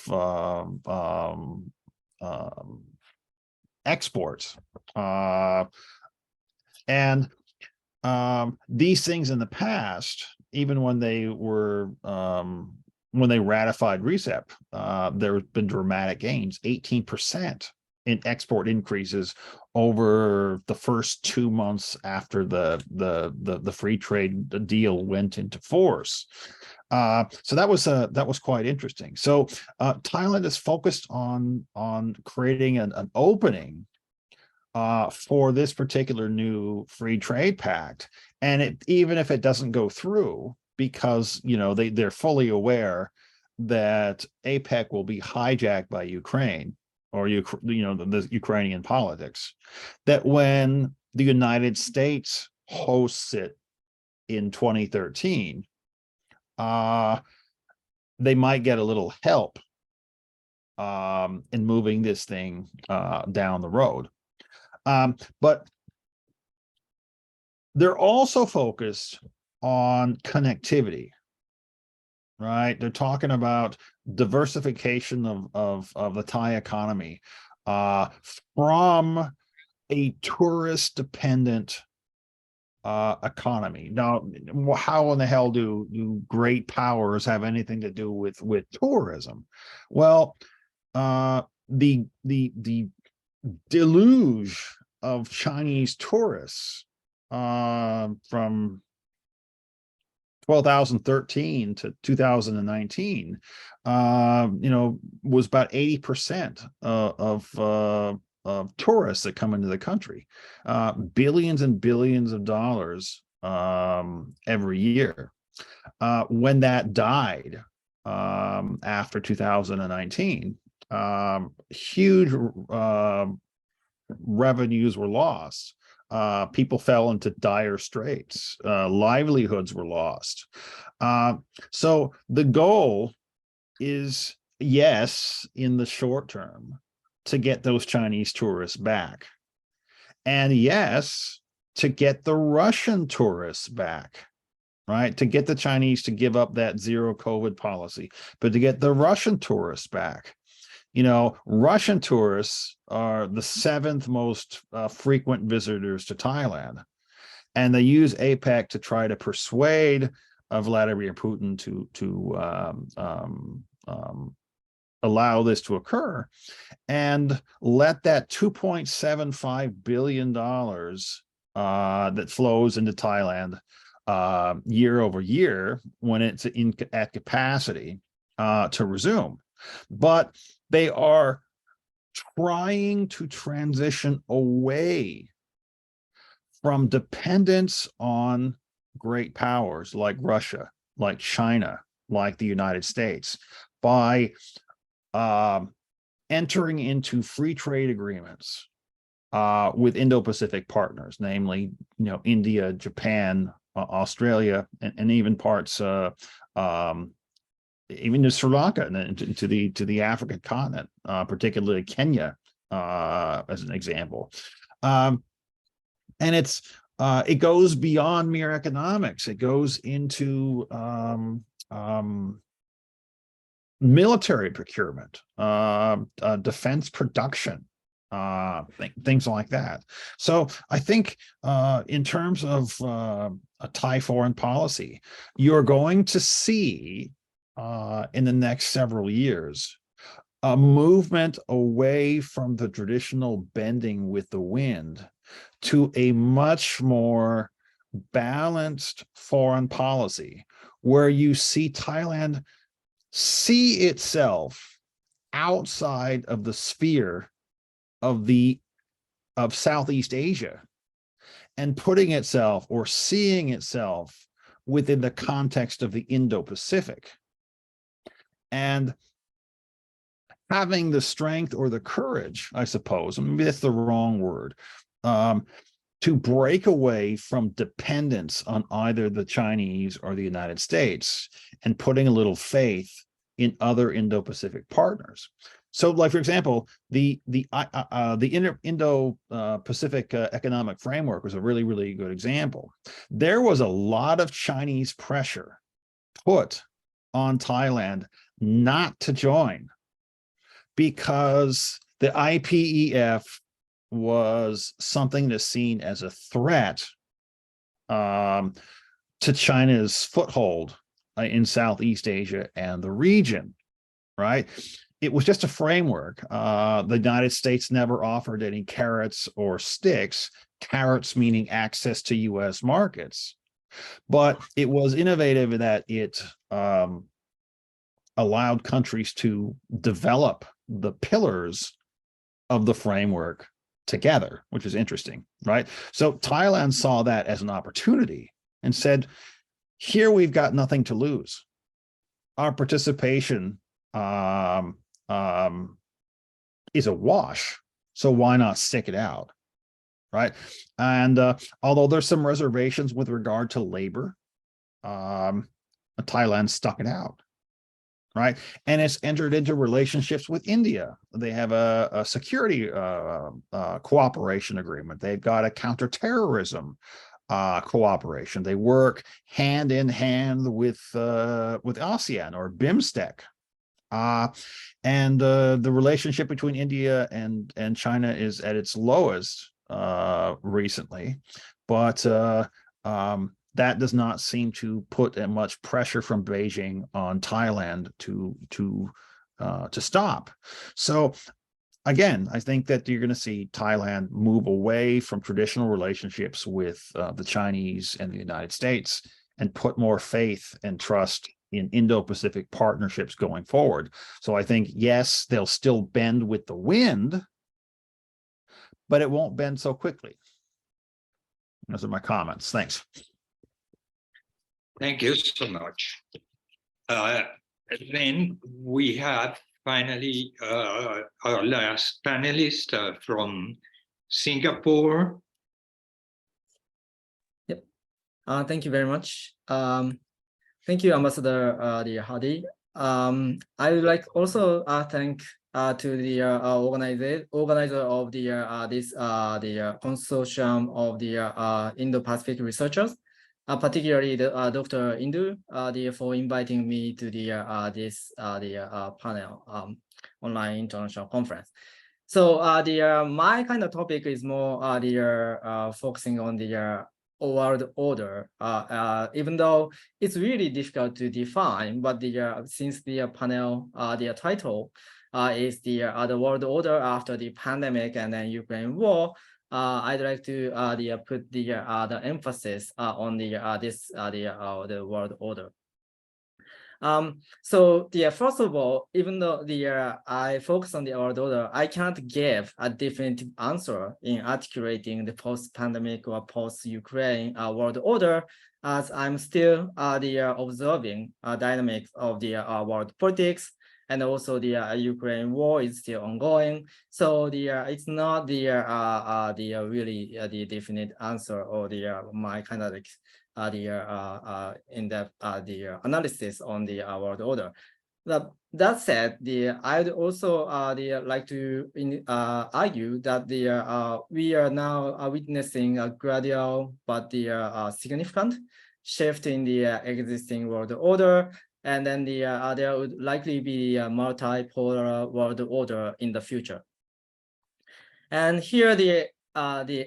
Speaker 5: exports. And these things in the past, even when they ratified RCEP, there have been dramatic gains, 18% in export increases over the first 2 months after the free trade deal went into force. So that was quite interesting. So Thailand is focused on creating an opening for this particular new free trade pact, and even if it doesn't go through, because they're fully aware that APEC will be hijacked by Ukraine, or the Ukrainian politics, that when the United States hosts it in 2013, they might get a little help in moving this thing down the road. But they're also focused on connectivity, right? They're talking about diversification of the Thai economy from a tourist-dependent economy. Now, how in the hell do great powers have anything to do with tourism? Well, the deluge of Chinese tourists from 2013 to 2019, was about 80% of tourists that come into the country, billions and billions of dollars every year. When that died after 2019, huge revenues were lost. People fell into dire straits. Livelihoods were lost. So the goal is, yes, in the short term, to get those Chinese tourists back. And yes, to get the Russian tourists back, right? To get the Chinese to give up that zero COVID policy, but to get the Russian tourists back. Russian tourists are the 7th most frequent visitors to Thailand, and they use APEC to try to persuade Vladimir Putin to allow this to occur, and let that $2.75 billion that flows into Thailand year over year, when it's at capacity, to resume. But they are trying to transition away from dependence on great powers like Russia, like China, like the United States, by entering into free trade agreements with Indo-Pacific partners, namely, India, Japan, Australia, and even parts, even to Sri Lanka and to the African continent, particularly Kenya, as an example. And it goes beyond mere economics. It goes into military procurement, defense production, things like that. So I think in terms of a Thai foreign policy, you're going to see in the next several years a movement away from the traditional bending with the wind to a much more balanced foreign policy, where you see Thailand see itself outside of the sphere of Southeast Asia, and putting itself or seeing itself within the context of the Indo-Pacific, and having the strength or the courage, I suppose, maybe that's the wrong word, to break away from dependence on either the Chinese or the United States, and putting a little faith in other Indo-Pacific partners. So, like, for example, the Indo-Pacific economic framework was a really, really good example. There was a lot of Chinese pressure put on Thailand not to join, because the IPEF was something that's seen as a threat to China's foothold in Southeast Asia and the region, right? It was just a framework. The United States never offered any carrots or sticks, carrots meaning access to US markets. But it was innovative in that it allowed countries to develop the pillars of the framework together, which is interesting, right? So Thailand saw that as an opportunity and said, here we've got nothing to lose. Our participation is a wash, so why not stick it out, right? And although there's some reservations with regard to labor, Thailand stuck it out, right? And it's entered into relationships with India. They have a security cooperation agreement. They've got a counterterrorism cooperation. They work hand in hand with ASEAN or BIMSTEC. And the relationship between India and China is at its lowest recently, but that does not seem to put much pressure from Beijing on Thailand to stop. So again, I think that you're going to see Thailand move away from traditional relationships with the Chinese and the United States, and put more faith and trust in Indo-Pacific partnerships going forward. So I think, yes, they'll still bend with the wind, but it won't bend so quickly. Those are my comments. Thanks.
Speaker 2: Thank you so much. Then we have finally our last panelist from Singapore.
Speaker 6: Thank you very much. Thank you, Ambassador Hadi. I would like also thank to the organizer of the consortium of the Indo-Pacific researchers, particularly the Dr. Indu, for inviting me to the panel online international conference. So my kind of topic is more focusing on the world order, even though it's really difficult to define, but since the panel, the title is the world order after the pandemic and then Ukraine war, I'd like to put the emphasis on the world order. So first of all, even though I focus on the world order, I can't give a definitive answer in articulating the post-pandemic or post-Ukraine world order, as I'm still observing dynamics of the world politics, and also the Ukraine war is still ongoing. So it's not the really the definite answer or my kind of in-depth analysis on the world order. That said, I'd also like to argue that we are now witnessing a gradual but significant shift in the existing world order, and then there would likely be a multipolar world order in the future. And here the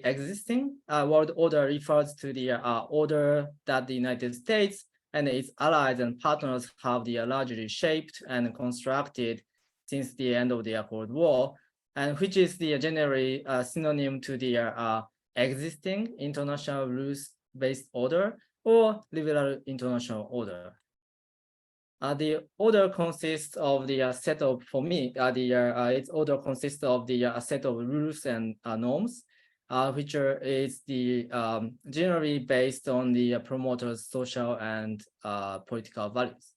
Speaker 6: existing world order refers to the order that the United States and its allies and partners have largely shaped and constructed since the end of the Cold War, and which is generally synonym to the existing international rules-based order or liberal international order. The order consists of the set of, for me, its order consists of the set of rules and norms, which is generally based on the promoter's social and political values.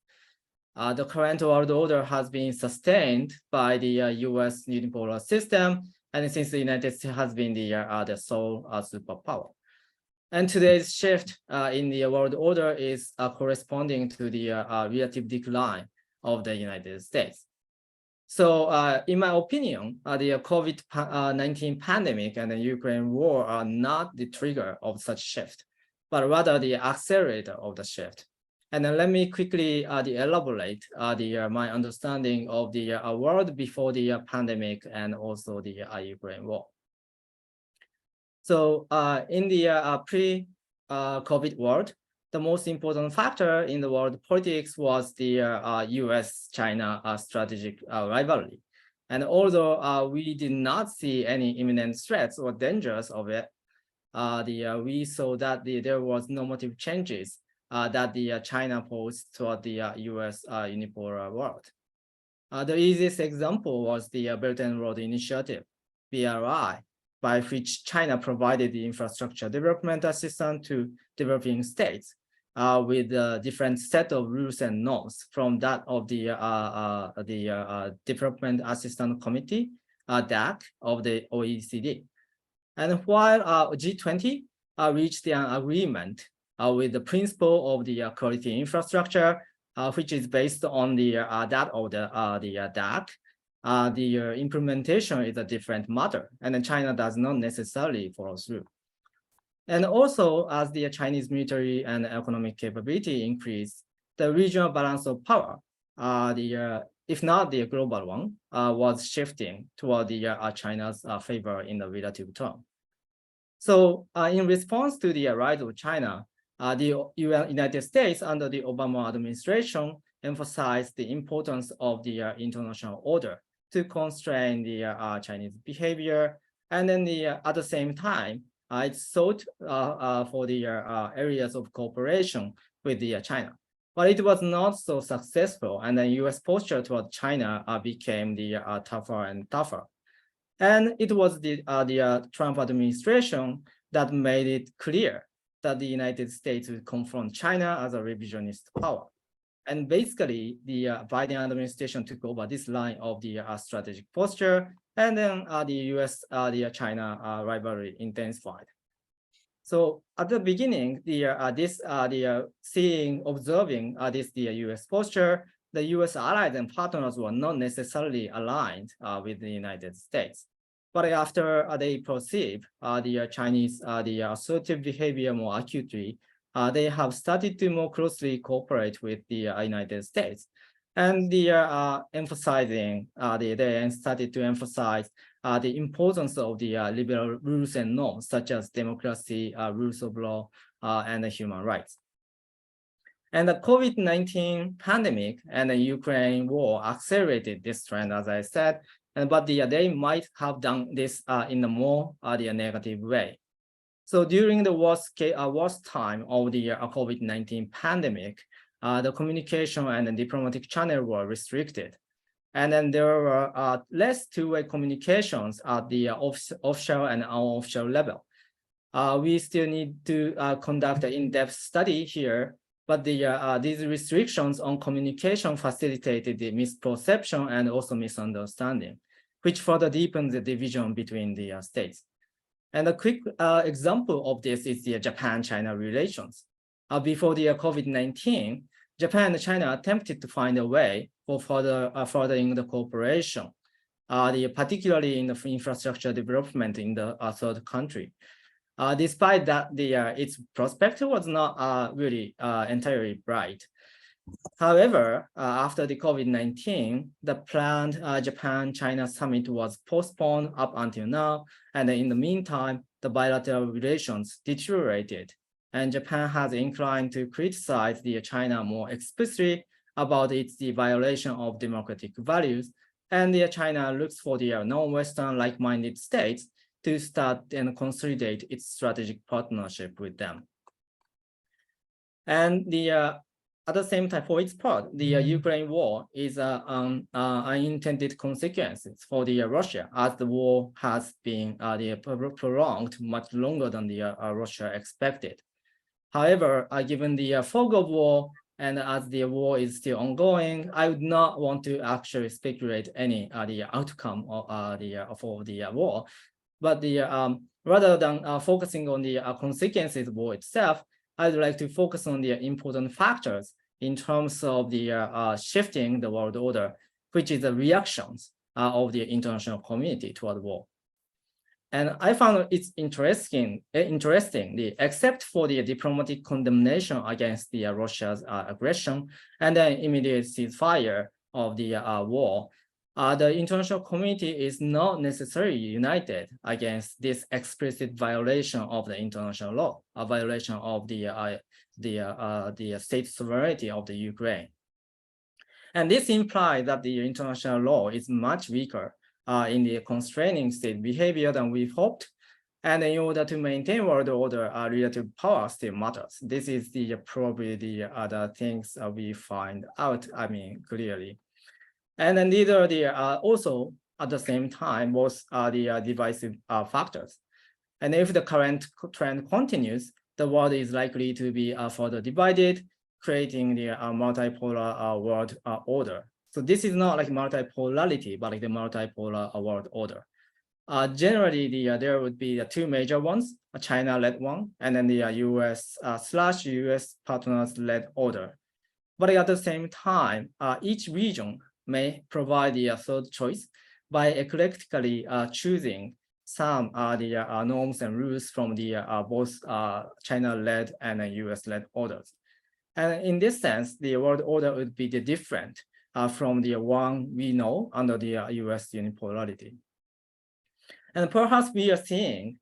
Speaker 6: The current world order has been sustained by the U.S. unipolar system, and since the United States has been the sole superpower. And today's shift in the world order is corresponding to the relative decline of the United States. So in my opinion, the COVID-19 pandemic and the Ukraine war are not the trigger of such shift, but rather the accelerator of the shift. And then let me quickly elaborate my understanding of the world before the pandemic and also the Ukraine war. So in the pre-COVID world, the most important factor in the world politics was the US-China strategic rivalry. And although we did not see any imminent threats or dangers of it, we saw that there was normative changes that China posed toward the US unipolar world. The easiest example was the Belt and Road Initiative, BRI, by which China provided the infrastructure development assistance to developing states with a different set of rules and norms from that of the Development Assistance Committee, DAC, of the OECD. And while G20 reached an agreement with the principle of the quality infrastructure, which is based on that of the DAC, the implementation is a different matter, and then China does not necessarily follow through. And also, as the Chinese military and economic capability increased, the regional balance of power, if not the global one, was shifting toward China's favor in the relative term. So in response to the rise of China, the United States under the Obama administration emphasized the importance of the international order to constrain the Chinese behavior. And then at the same time, it sought for the areas of cooperation with the China. But it was not so successful, and the U.S. posture toward China became the tougher and tougher. And it was the Trump administration that made it clear that the United States would confront China as a revisionist power. And basically, the Biden administration took over this line of the strategic posture, and then the U.S.-China rivalry intensified. So at the beginning, observing the U.S. posture, the U.S. allies and partners were not necessarily aligned with the United States. But after they perceive the Chinese the assertive behavior more acutely, they have started to more closely cooperate with the United States, and they are they started to emphasize the importance of the liberal rules and norms, such as democracy, rules of law, and human rights. And the COVID-19 pandemic and the Ukraine war accelerated this trend, as I said, but they might have done this in a more negative way. So during the worst time of the COVID-19 pandemic, the communication and the diplomatic channel were restricted. And then there were less two-way communications at the offshore and offshore level. We still need to conduct an in-depth study here, but these restrictions on communication facilitated the misperception and also misunderstanding, which further deepens the division between the states. And a quick example of this is the Japan-China relations. Before the COVID-19, Japan and China attempted to find a way for furthering the cooperation, particularly in the infrastructure development in the third country. Despite that, its prospect was not really entirely bright. However, after the COVID-19, the planned Japan-China summit was postponed up until now, and in the meantime, the bilateral relations deteriorated, and Japan has inclined to criticize the China more explicitly about the violation of democratic values, and the China looks for the non-Western like-minded states to start and consolidate its strategic partnership with them. And at the same time, for its part, the Ukraine war is unintended consequences for the Russia, as the war has been prolonged much longer than the Russia expected. However, given the fog of war and as the war is still ongoing, I would not want to actually speculate any the outcome of for the war, but rather than focusing on the consequences of war itself, I'd like to focus on the important factors in terms of the shifting the world order, which is the reactions of the international community toward war. And I found it's interesting, except for the diplomatic condemnation against the Russia's aggression and the immediate ceasefire of the war, the international community is not necessarily united against this explicit violation of the international law, a violation of the state sovereignty of the Ukraine. And this implies that the international law is much weaker in the constraining state behavior than we hoped. And in order to maintain world order, relative power still matters. This is probably the other things we find out, clearly. And then these are also at the same time, both are the divisive factors. And if the current trend continues, the world is likely to be further divided, creating the multipolar world order. So this is not like multipolarity, but like the multipolar world order. Generally, there would be two major ones, a China-led one, and then the US/US partners-led order. But at the same time, each region may provide the third choice by eclectically choosing some the norms and rules from the both China-led and US-led orders. And in this sense, the world order would be different from the one we know under the US unipolarity. And perhaps we are seeing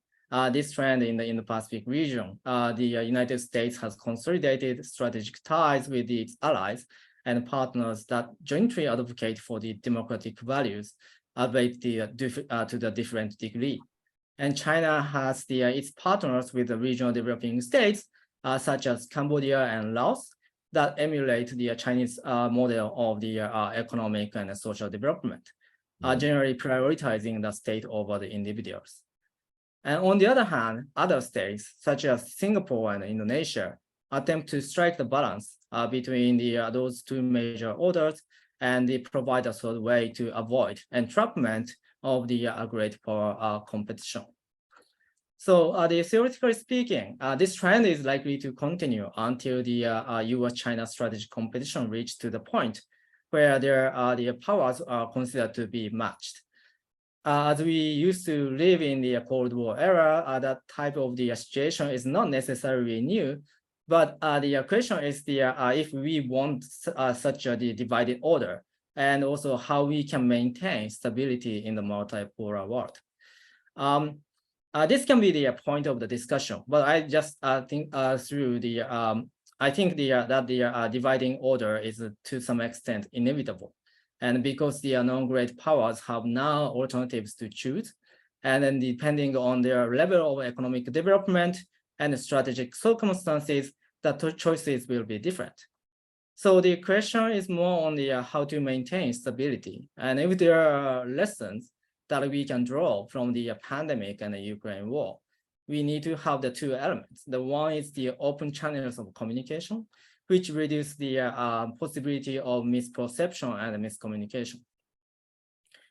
Speaker 6: this trend in the Indo-Pacific region. The United States has consolidated strategic ties with its allies and partners that jointly advocate for the democratic values, albeit to the different degree. And China has its partners with the regional developing states such as Cambodia and Laos, that emulate the Chinese model of the economic and social development, generally prioritizing the state over the individuals. And on the other hand, other states, such as Singapore and Indonesia, attempt to strike the balance between those two major orders, and they provide a sort of way to avoid entrapment of the great power competition. So theoretically speaking, this trend is likely to continue until the US-China strategic competition reaches to the point where the powers are considered to be matched. As we used to live in the Cold War era, that type of the situation is not necessarily new, but the question is if we want such a divided order, and also how we can maintain stability in the multipolar world. This can be the point of the discussion, but I just think through the I think that the dividing order is to some extent inevitable, and because the non-great powers have now alternatives to choose, and then depending on their level of economic development and strategic circumstances, the choices will be different. So the question is more on the how to maintain stability, and if there are lessons that we can draw from the pandemic and the Ukraine war, we need to have the two elements. The one is the open channels of communication, which reduce the possibility of misperception and miscommunication.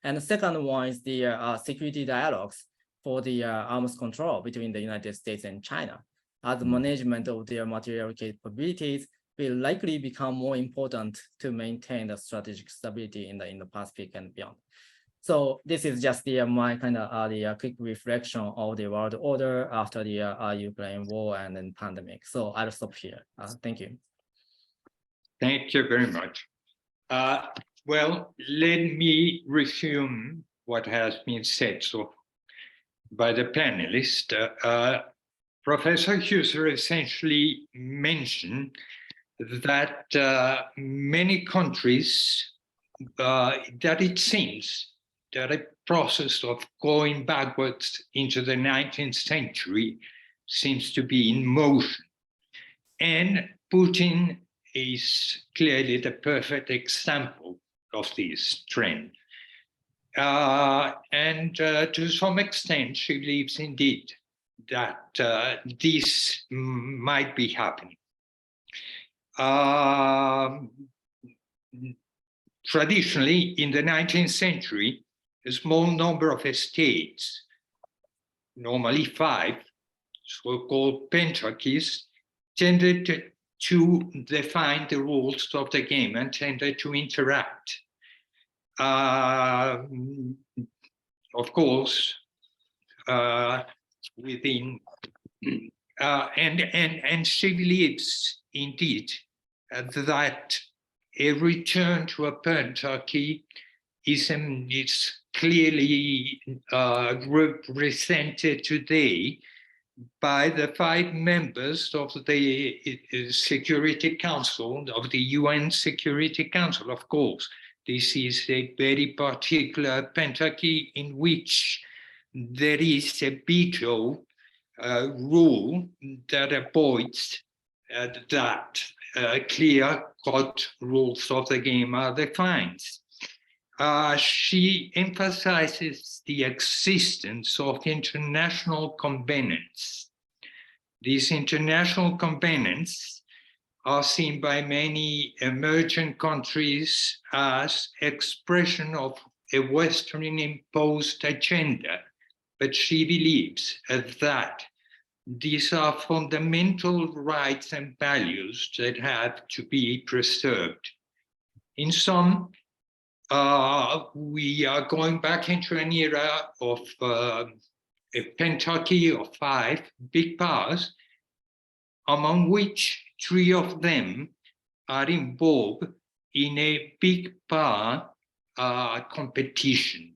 Speaker 6: And the second one is the security dialogues for the arms control between the United States and China, as the management of their material capabilities will likely become more important to maintain the strategic stability in the Indo-Pacific and beyond. So this is just my kind of the quick reflection of the world order after the Ukraine war and then pandemic. So I'll stop here. Thank you.
Speaker 2: Thank you very much. Well, let me resume what has been said by the panelists. Professor Husser essentially mentioned that many countries, that it seems that a process of going backwards into the 19th century seems to be in motion. And Putin is clearly the perfect example of this trend. And to some extent, she believes indeed that this might be happening. Traditionally, in the 19th century, a small number of states, normally 5, so-called pentarchies, tended to define the rules of the game and tended to interact. Of course, within, and she believes indeed that a return to a pentarchy is clearly represented today by the 5 members of the Security Council, of the UN Security Council. Of course, this is a very particular pentarchy in which there is a veto rule that avoids that clear-cut rules of the game are defined. She emphasizes the existence of international covenants. These international covenants are seen by many emerging countries as expression of a Western imposed agenda, but she believes that these are fundamental rights and values that have to be preserved. In some, we are going back into an era of a pentarchy of 5 big powers, among which 3 of them are involved in a big power competition.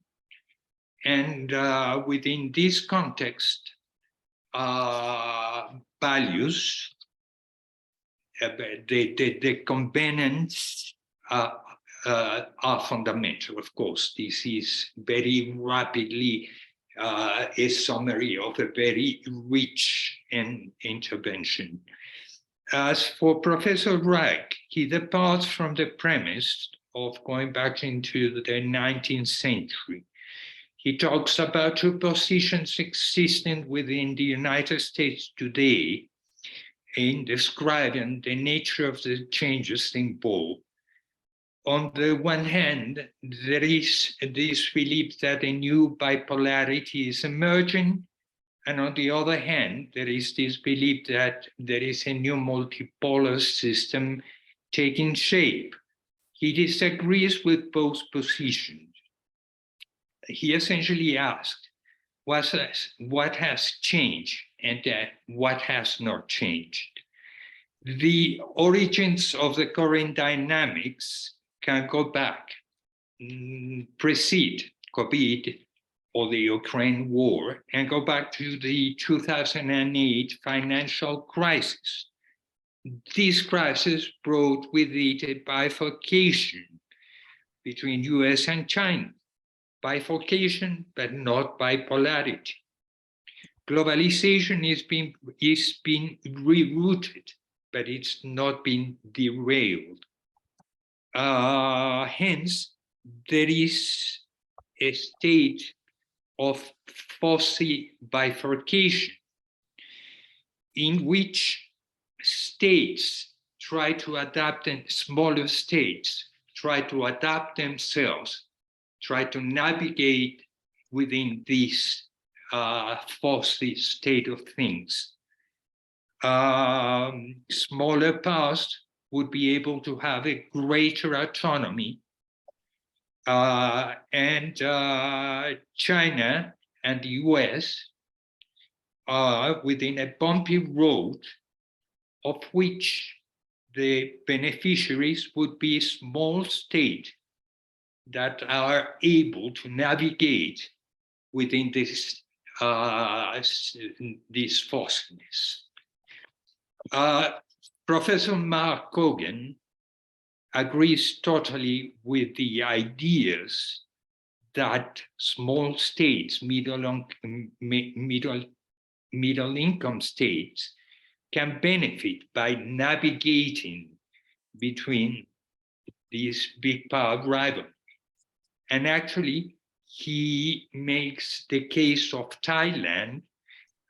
Speaker 2: And within this context, values, the covenants are fundamental. Of course, this is very rapidly a summary of a very rich intervention. As for Professor Reich, he departs from the premise of going back into the 19th century. He talks about two positions existing within the United States today in describing the nature of the changes involved. On the one hand, there is this belief that a new bipolarity is emerging, and on the other hand, there is this belief that there is a new multipolar system taking shape. He disagrees with both positions. He essentially asked, what has changed and what has not changed? The origins of the current dynamics can go back, precede COVID or the Ukraine war, and go back to the 2008 financial crisis. This crisis brought with it a bifurcation between US and China. Bifurcation, but not bipolarity. Globalization is being rerouted, but it's not been derailed. Hence, there is a state of fuzzy bifurcation in which states try to adapt, and smaller states try to adapt themselves, try to navigate within this fuzzy state of things. Smaller powers would be able to have a greater autonomy, and China and the US are within a bumpy road of which the beneficiaries would be small states that are able to navigate within this fuzziness. Professor Mark Kogan agrees totally with the ideas that small states, middle income states, can benefit by navigating between these big power rivals. And actually, he makes the case of Thailand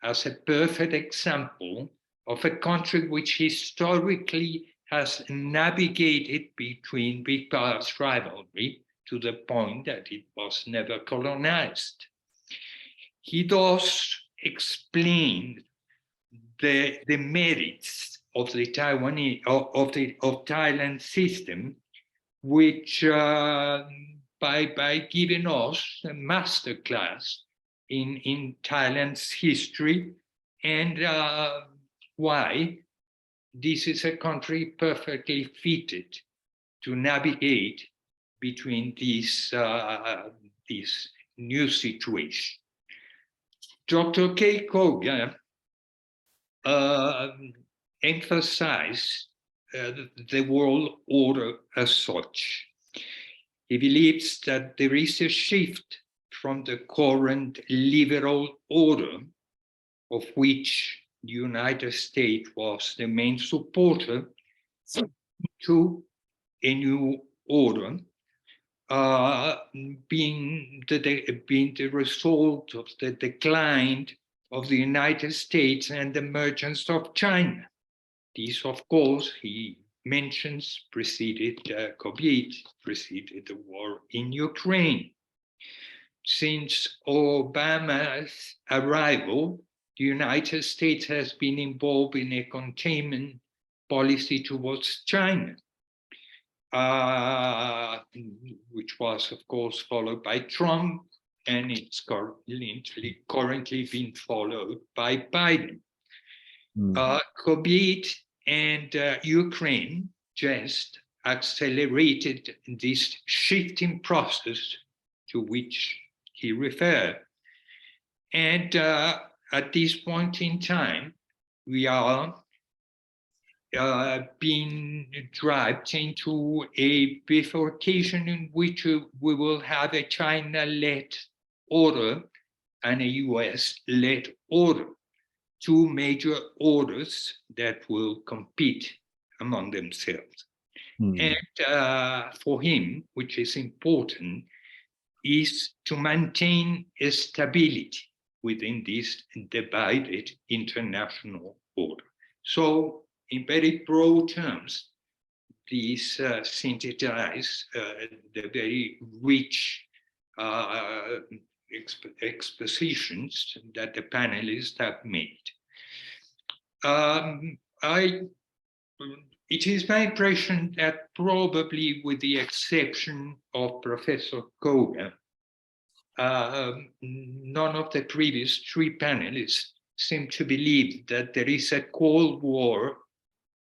Speaker 2: as a perfect example of a country which historically has navigated between big powers rivalry to the point that it was never colonized. He does explain the merits of the Thailand system, which by giving us a masterclass in Thailand's history and why this is a country perfectly fitted to navigate between this new situation. Dr. K. Koga emphasized the world order as such. He believes that there is a shift from the current liberal order, of which the United States was the main supporter, to a new order, being the result of the decline of the United States and the emergence of China. This, of course, he mentions, preceded COVID, preceded the war in Ukraine. Since Obama's arrival, the United States has been involved in a containment policy towards China, which was, of course, followed by Trump, and it's currently being followed by Biden. COVID and Ukraine just accelerated this shifting process to which he referred. And at this point in time, we are being dragged into a bifurcation in which we will have a China-led order and a US-led order. two major orders that will compete among themselves. And for him, which is important, is to maintain a stability within this divided international order. So, in very broad terms, these synthesize the very rich expositions that the panelists have made. It is my impression that probably with the exception of Professor Koga, none of the previous three panelists seem to believe that there is a Cold War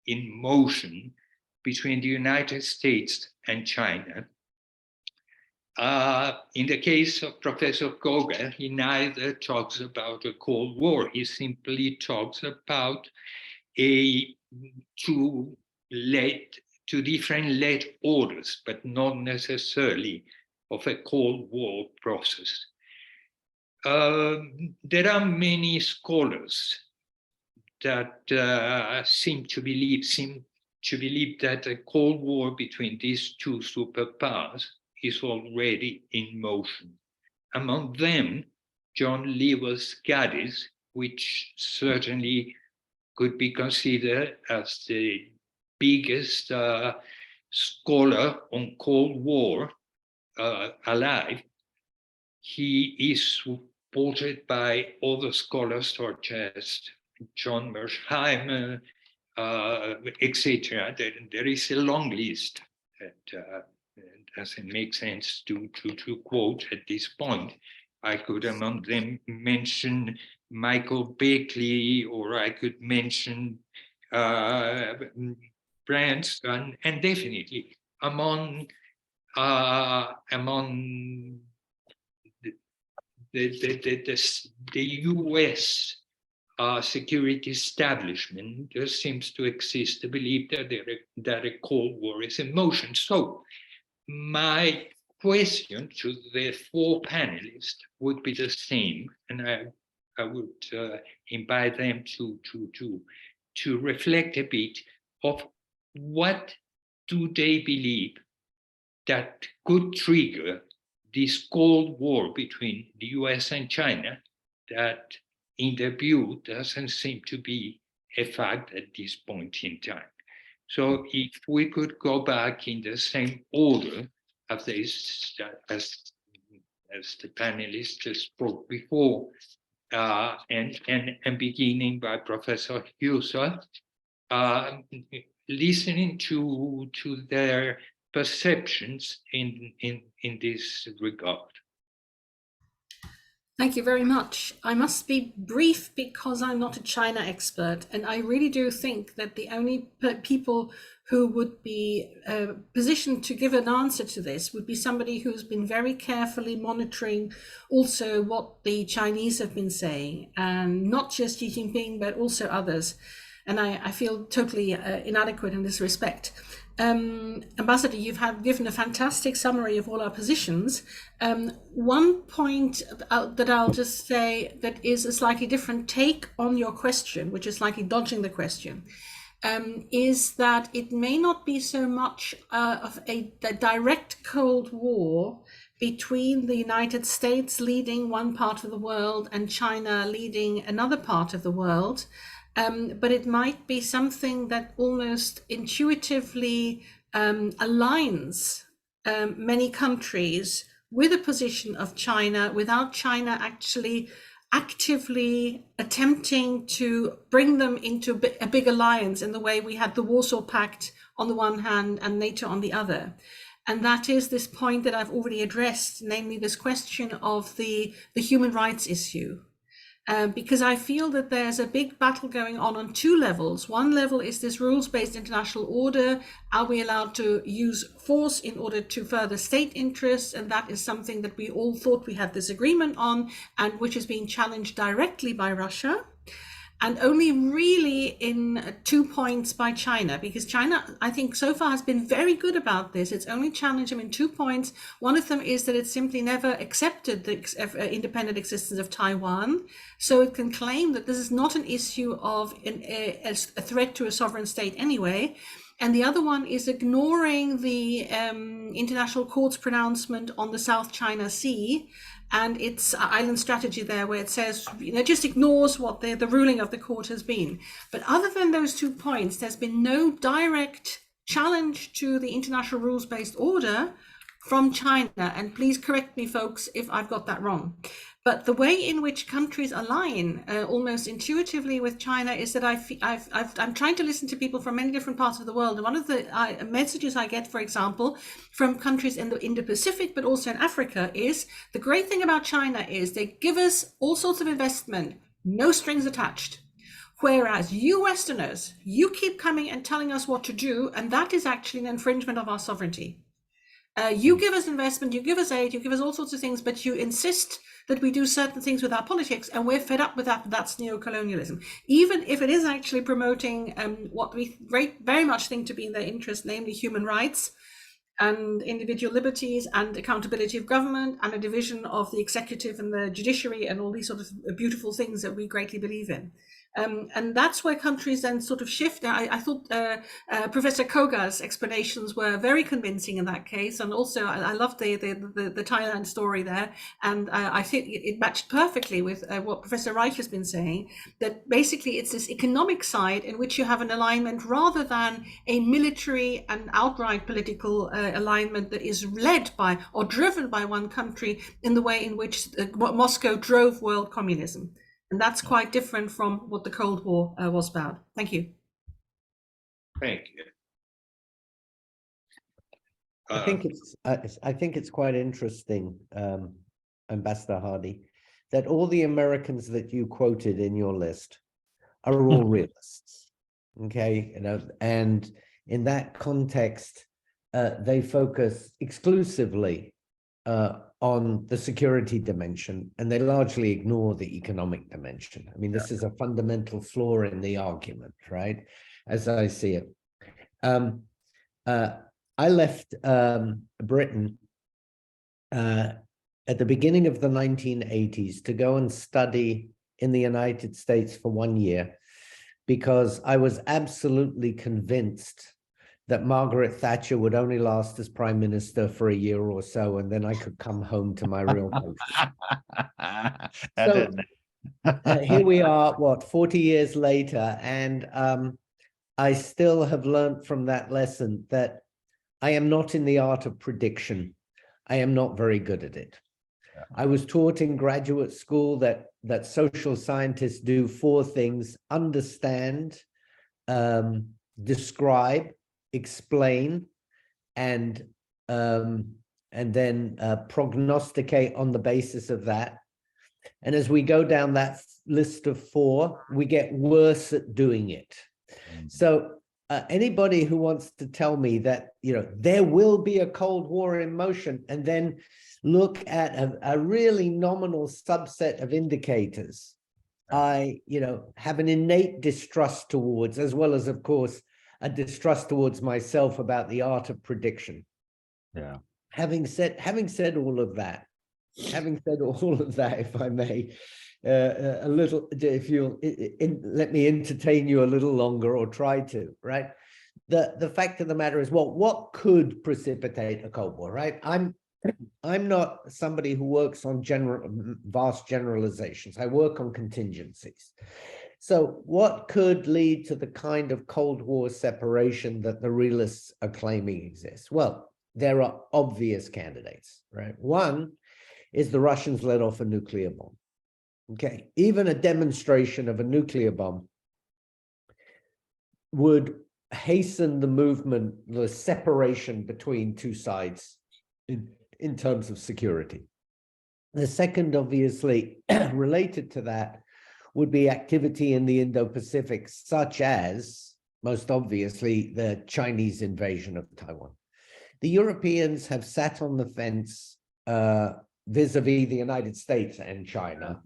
Speaker 2: in motion between the United States and China. In the case of Professor Koga, he neither talks about a Cold War, he simply talks about two different led orders, but not necessarily of a Cold War process. There are many scholars that seem to believe that a Cold War between these two superpowers is already in motion. Among them, John Lewis Gaddis, which certainly could be considered as the biggest scholar on Cold War alive. He is supported by other scholars such as John Mersheimer, etc. There is a long list that doesn't make sense to quote at this point. I could among them mention Michael Beckley, or I could mention Branson, and definitely among the U.S. Security establishment, there seems to exist a belief that a Cold War is in motion. So my question to the four panelists would be the same, and I would invite them to reflect a bit of what do they believe that could trigger this Cold War between the US and China that, in their view, doesn't seem to be a fact at this point in time. So if we could go back in the same order as the panelists spoke before, and beginning by Professor Husserl, listening to their perceptions in this regard.
Speaker 3: Thank you very much. I must be brief because I'm not a China expert, and I really do think that the only people who would be positioned to give an answer to this would be somebody who's been very carefully monitoring also what the Chinese have been saying, and not just Xi Jinping, but also others. And I feel totally inadequate in this respect. Ambassador, you've given a fantastic summary of all our positions. One point that I'll just say that is a slightly different take on your question, which is slightly dodging the question, is that it may not be so much of a direct Cold War between the United States leading one part of the world and China leading another part of the world. But it might be something that almost intuitively aligns many countries with a position of China without China actually actively attempting to bring them into a big alliance in the way we had the Warsaw Pact on the one hand and NATO on the other. And that is this point that I've already addressed, namely this question of the human rights issue. Because I feel that there's a big battle going on two levels. One level is this rules-based international order. Are we allowed to use force in order to further state interests? And that is something that we all thought we had this agreement on, and which is being challenged directly by Russia. and only really in 2 points by China, because China, I think, so far has been very good about this. It's only challenged them in 2 points. One of them is that it simply never accepted the independent existence of Taiwan, so it can claim that this is not an issue of a threat to a sovereign state anyway. And the other one is ignoring the international court's pronouncement on the South China Sea and its island strategy there, where it says, just ignores what the ruling of the court has been. But other than those 2 points, there's been no direct challenge to the international rules-based order from China. And please correct me, folks, if I've got that wrong. But the way in which countries align almost intuitively with China is that I'm trying to listen to people from many different parts of the world. And one of the messages I get, for example, from countries in the Indo-Pacific, but also in Africa, is the great thing about China is they give us all sorts of investment, no strings attached. Whereas you Westerners, you keep coming and telling us what to do, and that is actually an infringement of our sovereignty. You give us investment, you give us aid, you give us all sorts of things, but you insist that we do certain things with our politics, and we're fed up with that. That's neocolonialism. Even if it is actually promoting what we very much think to be in their interest, namely human rights and individual liberties and accountability of government and a division of the executive and the judiciary and all these sort of beautiful things that we greatly believe in. And that's where countries then sort of shift. I thought Professor Koga's explanations were very convincing in that case, and also I loved the Thailand story there, and I think it matched perfectly with what Professor Reich has been saying, that basically it's this economic side in which you have an alignment rather than a military and outright political alignment that is led by or driven by one country in the way in which Moscow drove world communism. And that's quite different from what the Cold War was about. Thank you.
Speaker 2: Thank you.
Speaker 4: I think it's quite interesting, Ambassador Hardy, that all the Americans that you quoted in your list are all realists. Okay, and in that context, they focus exclusively on the security dimension, and they largely ignore the economic dimension. I mean, this is a fundamental flaw in the argument, right? As I see it. I left Britain at the beginning of the 1980s to go and study in the United States for 1 year, because I was absolutely convinced that Margaret Thatcher would only last as prime minister for a year or so, and then I could come home to my real country. So here we are, 40 years later, and I still have learned from that lesson that I am not in the art of prediction. I am not very good at it. Yeah. I was taught in graduate school that social scientists do 4 things: understand, describe, explain, and then prognosticate on the basis of that. And as we go down that list of 4, we get worse at doing it. So anybody who wants to tell me that there will be a Cold War in motion, and then look at a really nominal subset of indicators, I have an innate distrust towards, as well as, of course, a distrust towards myself about the art of prediction. Yeah. Having said all of that, if I may, a little, if you'll let me entertain you a little longer, or try to, right? The fact of the matter is, well, what could precipitate a Cold War, right? I'm not somebody who works on vast generalizations. I work on contingencies. So what could lead to the kind of Cold War separation that the realists are claiming exists? Well, there are obvious candidates, right? One is the Russians let off a nuclear bomb. Okay, even a demonstration of a nuclear bomb would hasten the movement, the separation between 2 sides in terms of security. The second, obviously, related to that, would be activity in the Indo-Pacific, such as, most obviously, the Chinese invasion of Taiwan. The Europeans have sat on the fence vis-a-vis the United States and China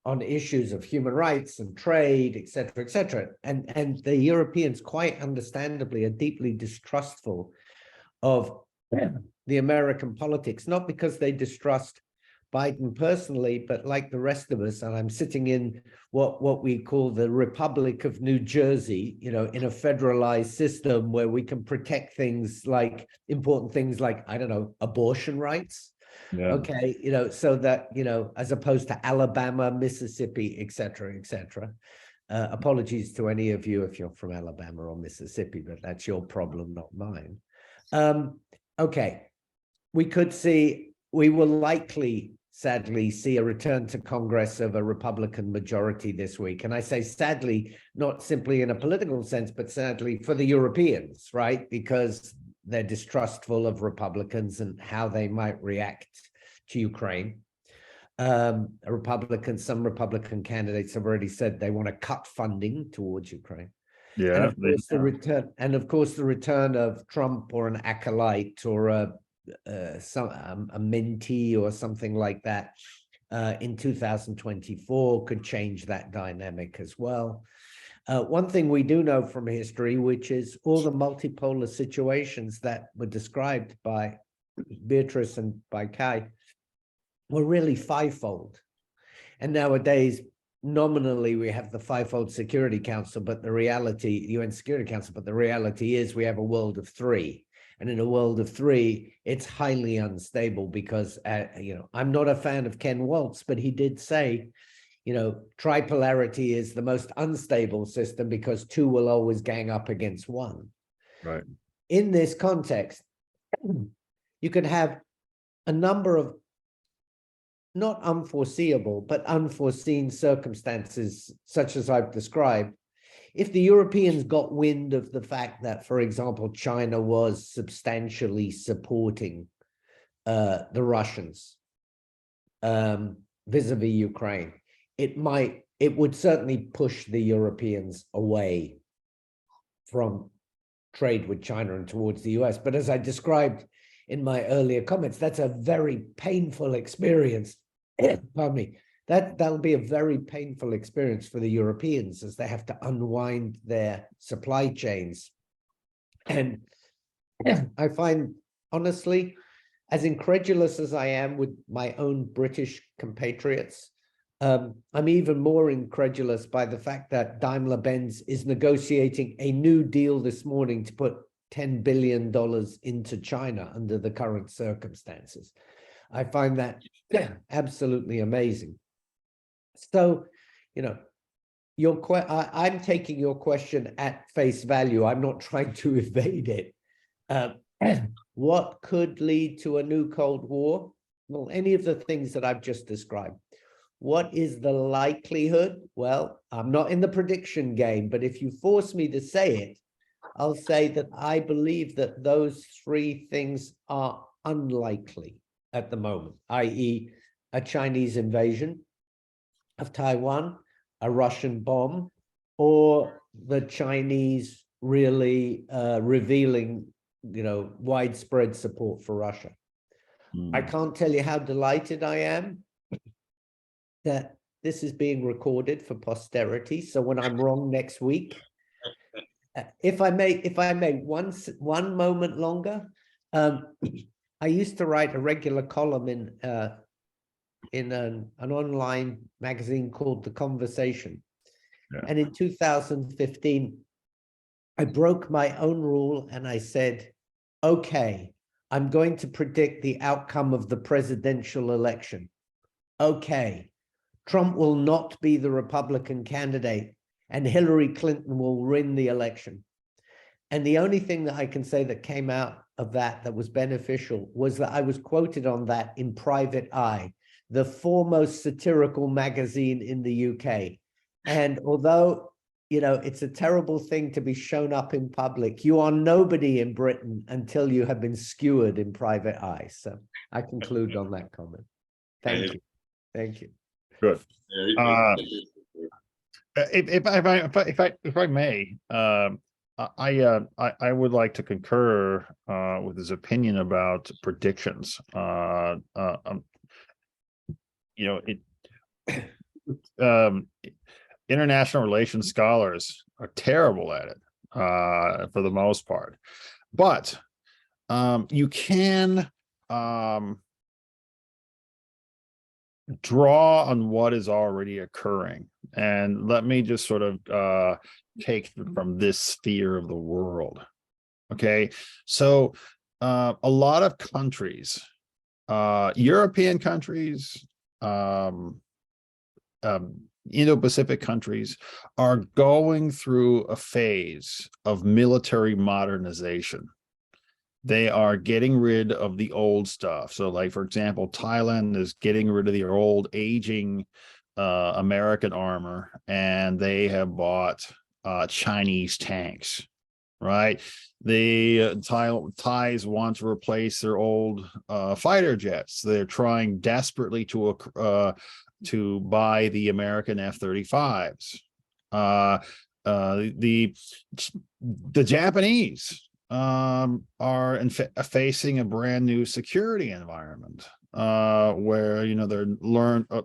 Speaker 4: on issues of human rights and trade, et cetera, et cetera. And the Europeans, quite understandably, are deeply distrustful of the American politics, not because they distrust Biden personally, but like the rest of us, and I'm sitting in what we call the Republic of New Jersey, you know, in a federalized system where we can protect things like important things like, I don't know, abortion rights.
Speaker 5: Yeah.
Speaker 4: Okay, you know, so that, you know, as opposed to Alabama, Mississippi, et cetera, et cetera. Apologies to any of you if you're from Alabama or Mississippi, but that's your problem, not mine. Okay, we will likely, sadly, see a return to Congress of a Republican majority this week. And I say sadly, not simply in a political sense, but sadly for the Europeans, right? Because they're distrustful of Republicans and how they might react to Ukraine. Some Republican candidates have already said they want to cut funding towards Ukraine.
Speaker 5: Yeah.
Speaker 4: And of course, the return of Trump or an acolyte or a mentee or something like that in 2024 could change that dynamic as well. One thing we do know from history, which is all the multipolar situations that were described by Beatrice and by Kai, were really fivefold. And nowadays, nominally, we have the fivefold Security Council, but the reality, UN Security Council, but the reality is we have a world of three. And in a world of three, it's highly unstable because, you know, I'm not a fan of Ken Waltz, but he did say, you know, tripolarity is the most unstable system because two will always gang up against one.
Speaker 5: Right.
Speaker 4: In this context, you could have a number of not unforeseeable, but unforeseen circumstances, such as I've described. If the Europeans got wind of the fact that, for example, China was substantially supporting the Russians vis-a-vis Ukraine, it would certainly push the Europeans away from trade with China and towards the US. But as I described in my earlier comments, that's a very painful experience. Pardon me. That'll be a very painful experience for the Europeans as they have to unwind their supply chains. And I find, honestly, as incredulous as I am with my own British compatriots, I'm even more incredulous by the fact that Daimler-Benz is negotiating a new deal this morning to put $10 billion into China under the current circumstances. I find that absolutely amazing. So, you know, I'm taking your question at face value. I'm not trying to evade it. What could lead to a new Cold War? Well, any of the things that I've just described. What is the likelihood? Well, I'm not in the prediction game, but if you force me to say it, I'll say that I believe that those three things are unlikely at the moment, i.e. a Chinese invasion of Taiwan, a Russian bomb, or the Chinese really revealing, you know, widespread support for Russia. I can't tell you how delighted I am that this is being recorded for posterity. So when I'm wrong next week, if I may one moment longer, I used to write a regular column in an online magazine called The Conversation.
Speaker 5: Yeah.
Speaker 4: And in 2015, I broke my own rule and I said, okay, I'm going to predict the outcome of the presidential election. Okay, Trump will not be the Republican candidate and Hillary Clinton will win the election. And the only thing that I can say that came out of that was beneficial was that I was quoted on that in Private Eye, the foremost satirical magazine in the UK. And although, you know, it's a terrible thing to be shown up in public, you are nobody in Britain until you have been skewered in Private Eye. So I conclude on that comment. Thank you. Thank you.
Speaker 5: Good. If I may, I would like to concur with his opinion about predictions. You know, international relations scholars are terrible at it for the most part, but you can draw on what is already occurring. And let me just sort of take from this sphere of the world. Okay, so a lot of countries, European countries, Indo-Pacific countries are going through a phase of military modernization. They are getting rid of the old stuff. So like, for example, Thailand is getting rid of the old aging American armor, and they have bought Chinese tanks, right? The Thais want to replace their old fighter jets. They're trying desperately to buy the American F-35s. The Japanese are facing a brand new security environment where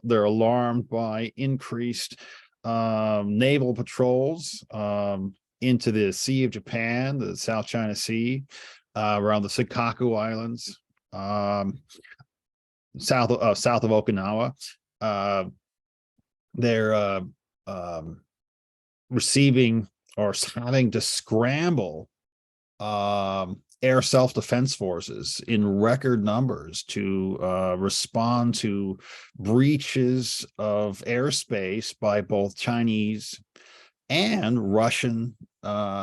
Speaker 5: they're alarmed by increased naval patrols into the Sea of Japan, the South China Sea, around the Senkaku Islands, south of Okinawa. They're receiving or having to scramble air self-defense forces in record numbers to respond to breaches of airspace by both Chinese and Russian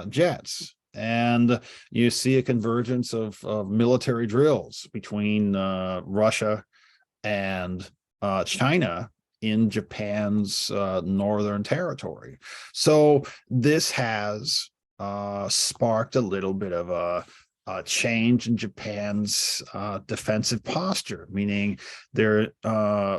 Speaker 5: jets. And you see a convergence of military drills between Russia and China in Japan's northern territory. So this has sparked a little bit of a change in Japan's defensive posture, meaning they're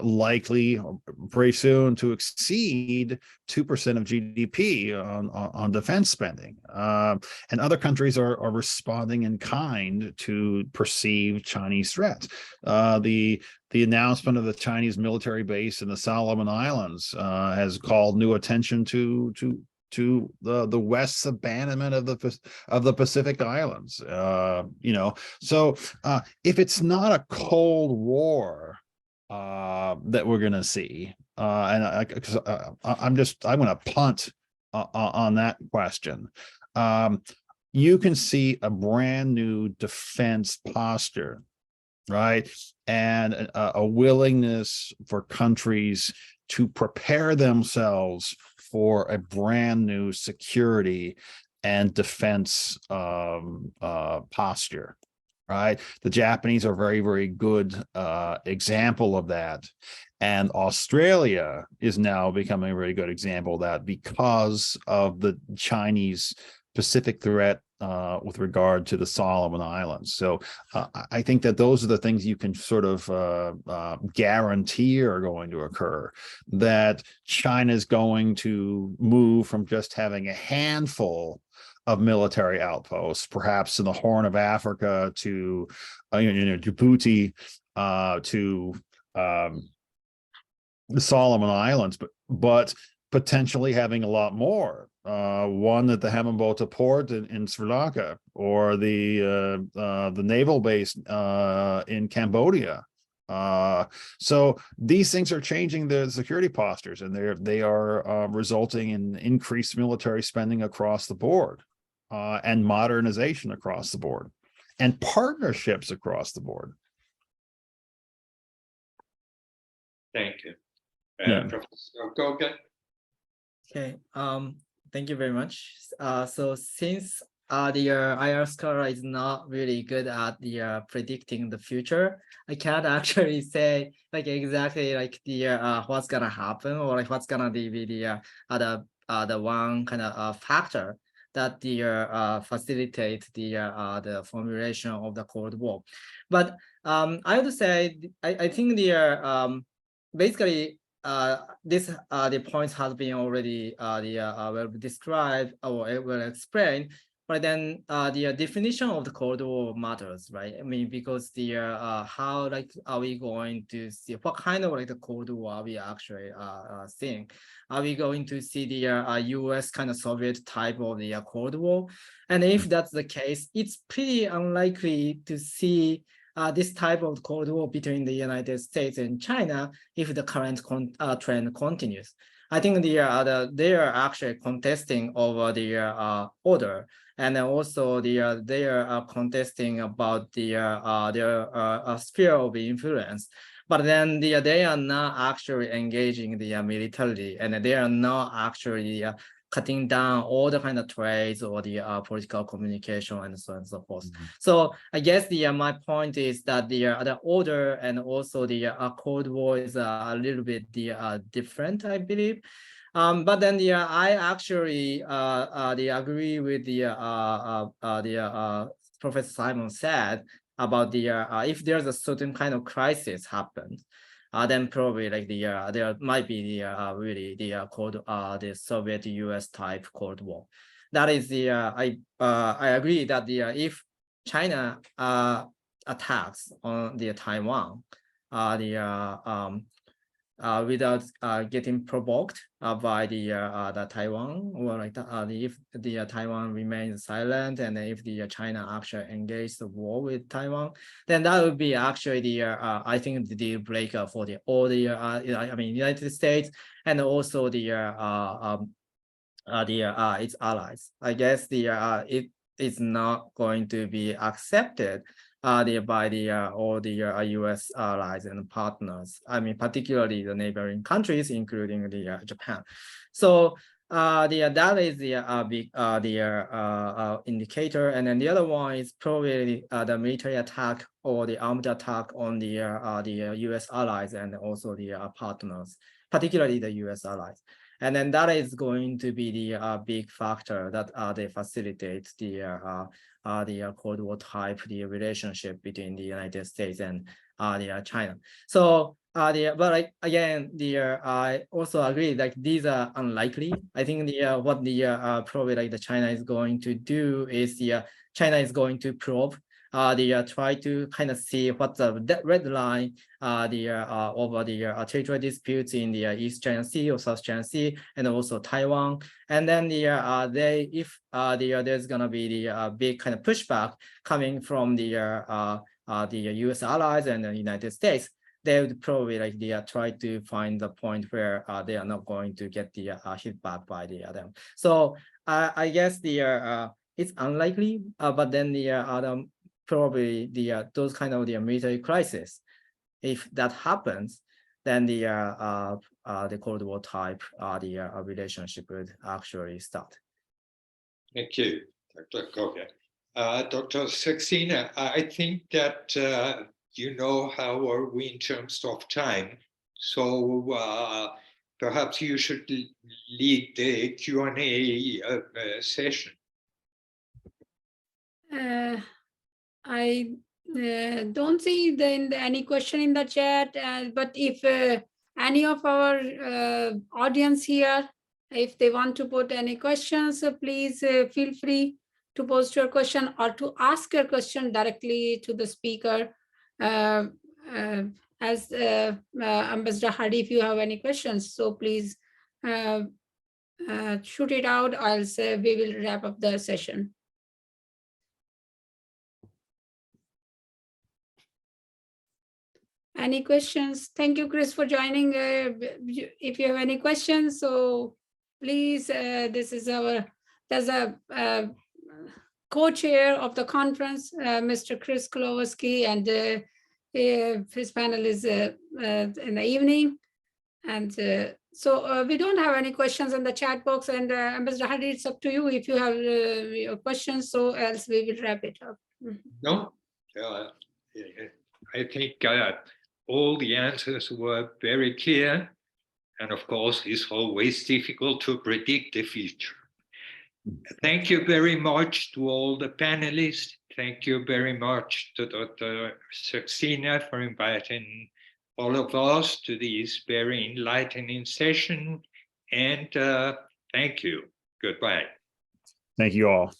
Speaker 5: likely very soon to exceed 2% of GDP on defense spending. And other countries are responding in kind to perceived Chinese threats. The announcement of the Chinese military base in the Solomon Islands has called new attention to the West's abandonment of the Pacific Islands. So if it's not a Cold War that we're going to see, and I'm going to punt on that question. You can see a brand new defense posture, right? And a willingness for countries to prepare themselves for a brand new security and defense posture, right? The Japanese are a very, very good example of that. And Australia is now becoming a very good example of that because of the Chinese Pacific threat with regard to the Solomon Islands. So I think that those are the things you can sort of guarantee are going to occur, that China is going to move from just having a handful of military outposts, perhaps in the Horn of Africa, to Djibouti, to the Solomon Islands, but potentially having a lot more. One at the Hambantota port in Sri Lanka, or the naval base in Cambodia. So these things are changing the security postures, and they are resulting in increased military spending across the board, and modernization across the board, and partnerships across the board.
Speaker 2: Thank you.
Speaker 5: Yeah.
Speaker 2: Professor Gogan.
Speaker 6: Okay, thank you very much. So since the IR scholar is not really good at the predicting the future, I can't actually say like exactly like the what's gonna happen, or like what's gonna be the one kind of factor that the facilitate the formulation of the Cold War. But I would say I think the basically this the points has been already well described or well explained. But then the definition of the Cold War matters, right? I mean, because the how like are we going to see what kind of like the Cold War are we actually seeing? Are we going to see the U.S. kind of Soviet type of the Cold War? And if that's the case, it's pretty unlikely to see this type of Cold War between the United States and China if the current trend continues. I think they are actually contesting over the order, and then also they are contesting about their sphere of influence. But then they are not actually engaging the militarily, and they are not actually cutting down all the kind of trades or the political communication and so on and so forth. So I guess my point is that the order and also the Cold War is a little bit different, I believe. But then I actually agree with Professor Simon said about if there's a certain kind of crisis happens, then probably like there might be really the Soviet US type Cold War. That is I agree that if China attacks on the Taiwan, without getting provoked by the Taiwan, or like if the Taiwan remains silent, and if the China actually engages the war with Taiwan, then that would be actually I think the deal breaker for all the I mean United States and also its allies. I guess it is not going to be accepted by all the U.S. allies and partners. I mean, particularly the neighboring countries, including the Japan. So that is the big indicator, and then the other one is probably the military attack or the armed attack on the U.S. allies and also the partners, particularly the U.S. allies. And then that is going to be the big factor that they facilitate the Cold War type, the relationship between the United States and the China. So but like again, I also agree like these are unlikely. I think what probably like the China is going to do is China is going to probe. Try to kind of see what's the red line over the territorial disputes in the East China Sea or South China Sea, and also Taiwan. And then if there's gonna be the big kind of pushback coming from the U.S. allies and the United States, they would probably like try to find the point where they are not going to get the hit back by them. So I guess it's unlikely, but then probably those kind of the military crisis, if that happens, then the Cold War type relationship would actually start.
Speaker 2: Thank you, Dr. Koga. Dr. Saxena, I think that you know how are we in terms of time, so perhaps you should lead the Q&A session.
Speaker 1: I don't see any question in the chat, but if any of our audience here, if they want to put any questions, please feel free to post your question or to ask your question directly to the speaker. As Ambassador Hardy, if you have any questions, so please shoot it out, or else we will wrap up the session. Any questions? Thank you, Chris, for joining. If you have any questions, so please, there's a co-chair of the conference, Mr. Chris Kowalski, and his panel is in the evening. And so we don't have any questions in the chat box, and Ambassador Hardy, it's up to you if you have your questions, so else we will wrap it up.
Speaker 2: No, I think all the answers were very clear. And of course, it's always difficult to predict the future. Thank you very much to all the panelists. Thank you very much to Dr. Saxena for inviting all of us to this very enlightening session. And thank you. Goodbye.
Speaker 5: Thank you all.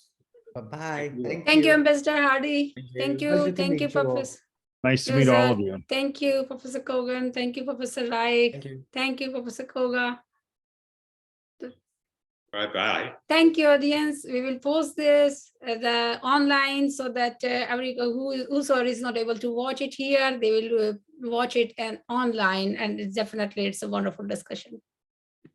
Speaker 4: Bye-bye.
Speaker 1: Thank you, Ambassador Hardy. Thank
Speaker 4: Pleasure
Speaker 1: you.
Speaker 4: to
Speaker 1: Thank you,
Speaker 4: meet you all.
Speaker 1: Professor.
Speaker 5: Nice to
Speaker 1: It
Speaker 5: meet
Speaker 1: was
Speaker 5: all
Speaker 1: a-
Speaker 5: of you.
Speaker 1: Thank you, Professor Kogan. Thank you, Professor Reich.
Speaker 6: Thank you.
Speaker 1: Thank you, Professor Koga.
Speaker 2: Bye-bye.
Speaker 1: Thank you, audience. We will post this the online so that whosoever is not able to watch it here, they will watch it and online. And it's definitely, it's a wonderful discussion.